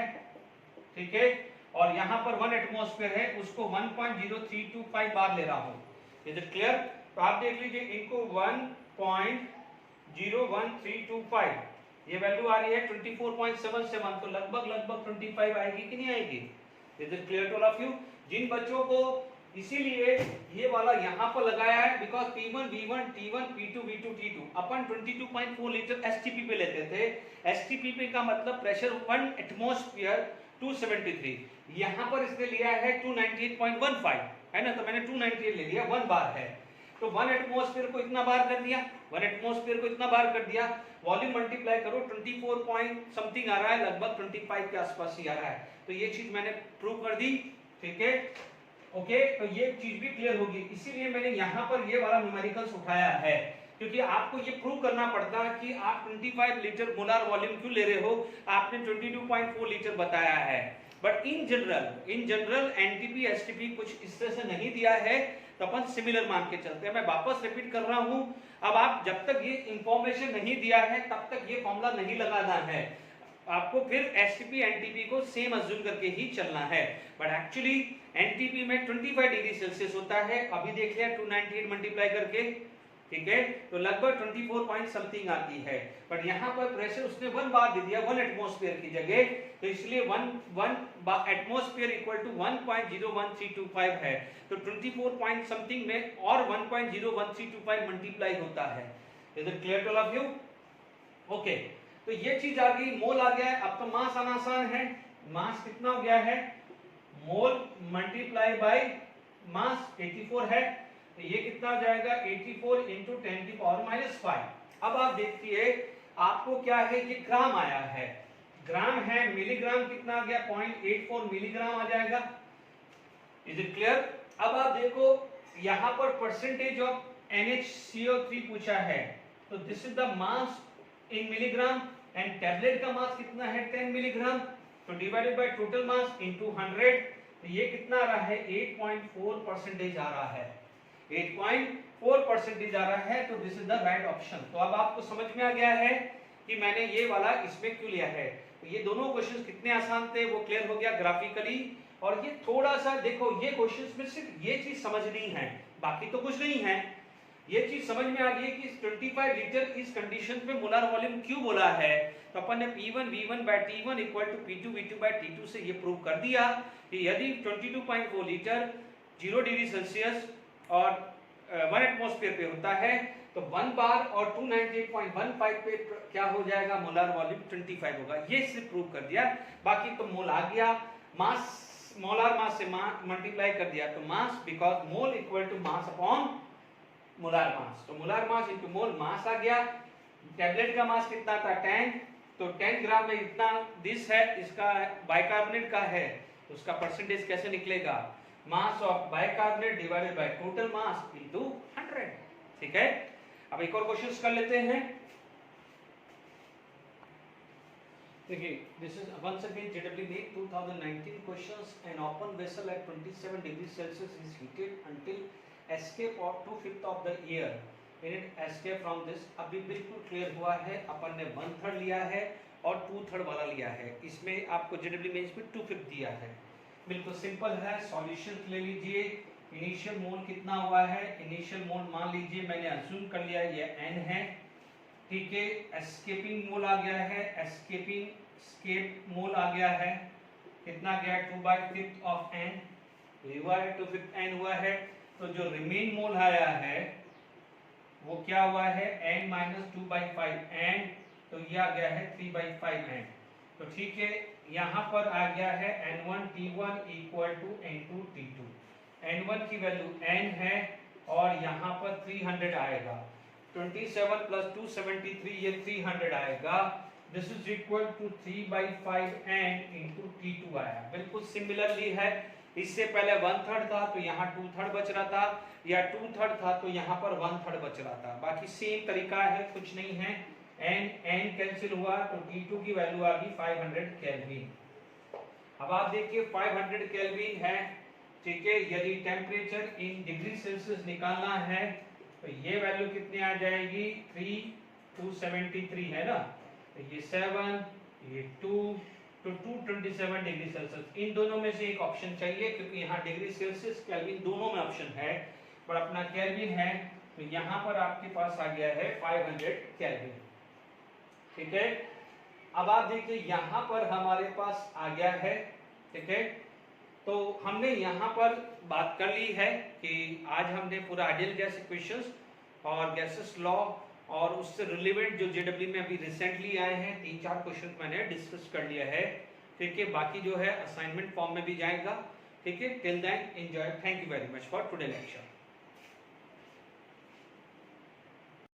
ठीक है, और यहाँ पर 1 एटमॉस्फेयर है, उसको 1.0325 बार ले रहा हूँ। Is it clear? तो आप देख लीजिए इनको 1.01325, ये वैल्यू आ रही है 24.77, तो लगभग 25 आएगी कि नहीं आएगी? Is it clear to all of you? जिन बच्चों को इसीलिए ये वाला यहाँ पर लगाया है, because P1 V1 T1 P2 V2 T2 upon 22.4 litre STP पे लेते थे। STP पे का मतलब प्रेशर 1 एटमॉस्फेयर 273, यहाँ पर इसने लिया है 298.15, है ना, तो मैंने 298 ले लिया, 1 बार है, तो 1 एटमॉस्फेयर को इतना बार कर दिया, 1 एटमॉस्फेयर को इतना बार कर दिया, वॉल्यूम मल्टीप्लाई करो 24 पॉइंट समथिंग आ रहा है, लगभग 25 के आसपास ही आ रहा है। तो ये चीज मैंने प्रूव कर दी, ठीक है, ओके। तो ये चीज भी क्लियर होगी, इसीलिए मैंने यहाँ पर ये वाला न्यूमेरिकल्स उठाया है, क्योंकि आपको ये प्रूव करना पड़ता है कि आप 25 लीटर मोलार वॉल्यूम क्यों ले रहे हो, आपने 22.4 लीटर बताया है। But in general NTP STP कुछ इस तरह से नहीं दिया है, तो अपन सिमिलर मान के चलते हैं। मैं वापस रिपीट कर रहा हूं, अब आप जब तक ये इंफॉर्मेशन नहीं दिया है तब तक ये फॉर्मूला नहीं लगाना है, आपको फिर एसटीपी एनटीपी को सेम अज्यूम करके ही चलना है। बट एक्चुअली एनटीपी में 25 डिग्री सेल्सियस होता है, अभी देख लिया 298 मल्टीप्लाई करके, ठीक है, तो लगभग 24 पॉइंट समथिंग आती है। बट यहाँ पर प्रेशर उसने 1 बार दे दिया 1 एटमॉस्फेयर की जगह, तो इसलिए 1 एटमॉस्फेयर इक्वल टू 1.01325 है, तो 24 पॉइंट समथिंग में और 1.01325 मल्टीप्लाई होता है। Is it clear to all of you? Okay, तो ये चीज आ गई, मोल आ गया है। अब तो मास आना आसान है, मास कितना हो गया है, मोल मल्टीप्लाई बाय मास 84 है, तो ये कितना हो जाएगा 84 इंटू 10 की पावर -5। अब आप देखिए आपको क्या है, ये ग्राम आया है, ग्राम है, मिलीग्राम कितना आ गया 0.84 मिलीग्राम आ जाएगा। Is it clear? अब आप देखो यहाँ पर परसेंटेज ऑफ NaCO3 पूछा है, तो this is the mass in milligram, and tablet का मास कितना है 10 मिलीग्राम, तो divided by total mass into 100, तो ये कितना आ रहा है 8.4% आ रहा है, 8.4% आ रहा है, तो this is the right option. तो अब आपको समझ में आ गया है कि मैंने ये वाला इसमें क्यों लिया है। तो ये दोनों क्वेश्चंस कितने आसान थे वो क्लियर हो गया ग्राफिकली, और ये थोड़ा सा देखो, ये क्वेश्चंस में सिर्फ ये चीज समझनी है, बाकी तो कुछ नहीं है। ये चीज समझ में आ गई कि 25 लीटर इस कंडीशन पे मोलार वॉल्यूम क्यों बोला है, तो अपन ने P1 V1 by T1 equal to P2 V2 by T2 से ये प्रूव कर दिया कि यदि 22.4 लीटर 0 डिग्री सेल्सियस और 1 एटमॉस्फेयर पे होता है, तो 1 बार और 298.15 पे क्या हो जाएगा, मोलार वॉल्यूम 25 होगा। ये सिर्फ प्रूव कर दिया, बाकी तो मोल आ गया, मास मोलार मास से मल्टीप्लाई कर दिया, तो mass, because mole equal to mass upon molar mass, तो मोलार मास इनटू मोल मास आ गया। टैबलेट का मास कितना था 10, तो 10 ग्राम में इतना दिस है, इसका बाइकार्बोनेट का है, तो उसका परसेंटेज कैसे निकलेगा, mass of bicarbonate divided by total mass into 100। ठीक है, अब एक और क्वेश्चन कर लेते हैं। देखिए, this is once again JEE NEET 2019 questions. An open vessel at 27 degree Celsius is heated until escape of 2/5 of the air when it escape from this। अभी बिल्कुल क्लियर हुआ है, अपन ने 1/3 लिया है और 2/3 वाला लिया है, इसमें आपको JEE मेंस में 2/5 दिया है, बिल्कुल सिंपल है। सॉल्यूशन ले लीजिए, इनिशियल मोल कितना हुआ है, इनिशियल मोल मान लीजिए मैंने अज्यूम कर लिया ये n है, ठीक है। एस्केपिंग मोल आ गया है, एस्केप मोल आ गया है, कितना गया 2/5 of n, divide two 5 n हुआ है। तो जो रिमेन मोल आया है वो क्या हुआ है n माइनस 2/5 n, तो ये आ गया है 3/5 n। तो ठीक है, यहाँ पर आ गया है n1 t1 equal to n2 t2। n1 की वैल्यू n है और यहाँ पर 300 आएगा, 27 प्लस 273 ये 300 आएगा। This is equal to 3/5 n into t2 आया। बिल्कुल सिमिलरली है, इससे पहले 1/3 था तो यहाँ 2/3 बच रहा था, या 2/3 था तो यहाँ पर 1/3 बच रहा था। बाकी सेम तरीका है, कुछ नहीं है। n कैंसिल हुआ तो t2 की वैल्यू आ गई 500 केल्विन। अब आप देखिए 500 केल्विन है, ठीक है। यदि टेम्परेचर इन डिग्री सेल्सियस निकालना है तो ये वैल्यू कितनी आ जाएगी 273 है ना, तो ये 7 ये 2 तो 227 डिग्री सेल्सियस। इन दोनों में से एक ऑप्शन चाहिए क्योंकि यहाँ डिग्री सेल्सियस केल्विन दोनों में ऑप्शन है, पर अपना केल्विन है तो यहाँ पर आपके पास आ गया है 500 केल्विन, ठीक है। अब आप देखिए यहाँ पर हमारे पास आ गया है, ठीक है। तो हमने यहाँ पर बात कर ली है कि आज हमने पूरा आइडियल गैस इक्वेशंस और गैसेस लॉ और उससे रिलेवेंट जो जेडब्ल्यू में अभी रिसेंटली आए हैं 3-4 क्वेश्चन मैंने डिस्कस कर लिया है, ठीक है। बाकी जो है असाइनमेंट फॉर्म में भी जाएगा, ठीक है। Till then enjoy, thank you very much for today lecture.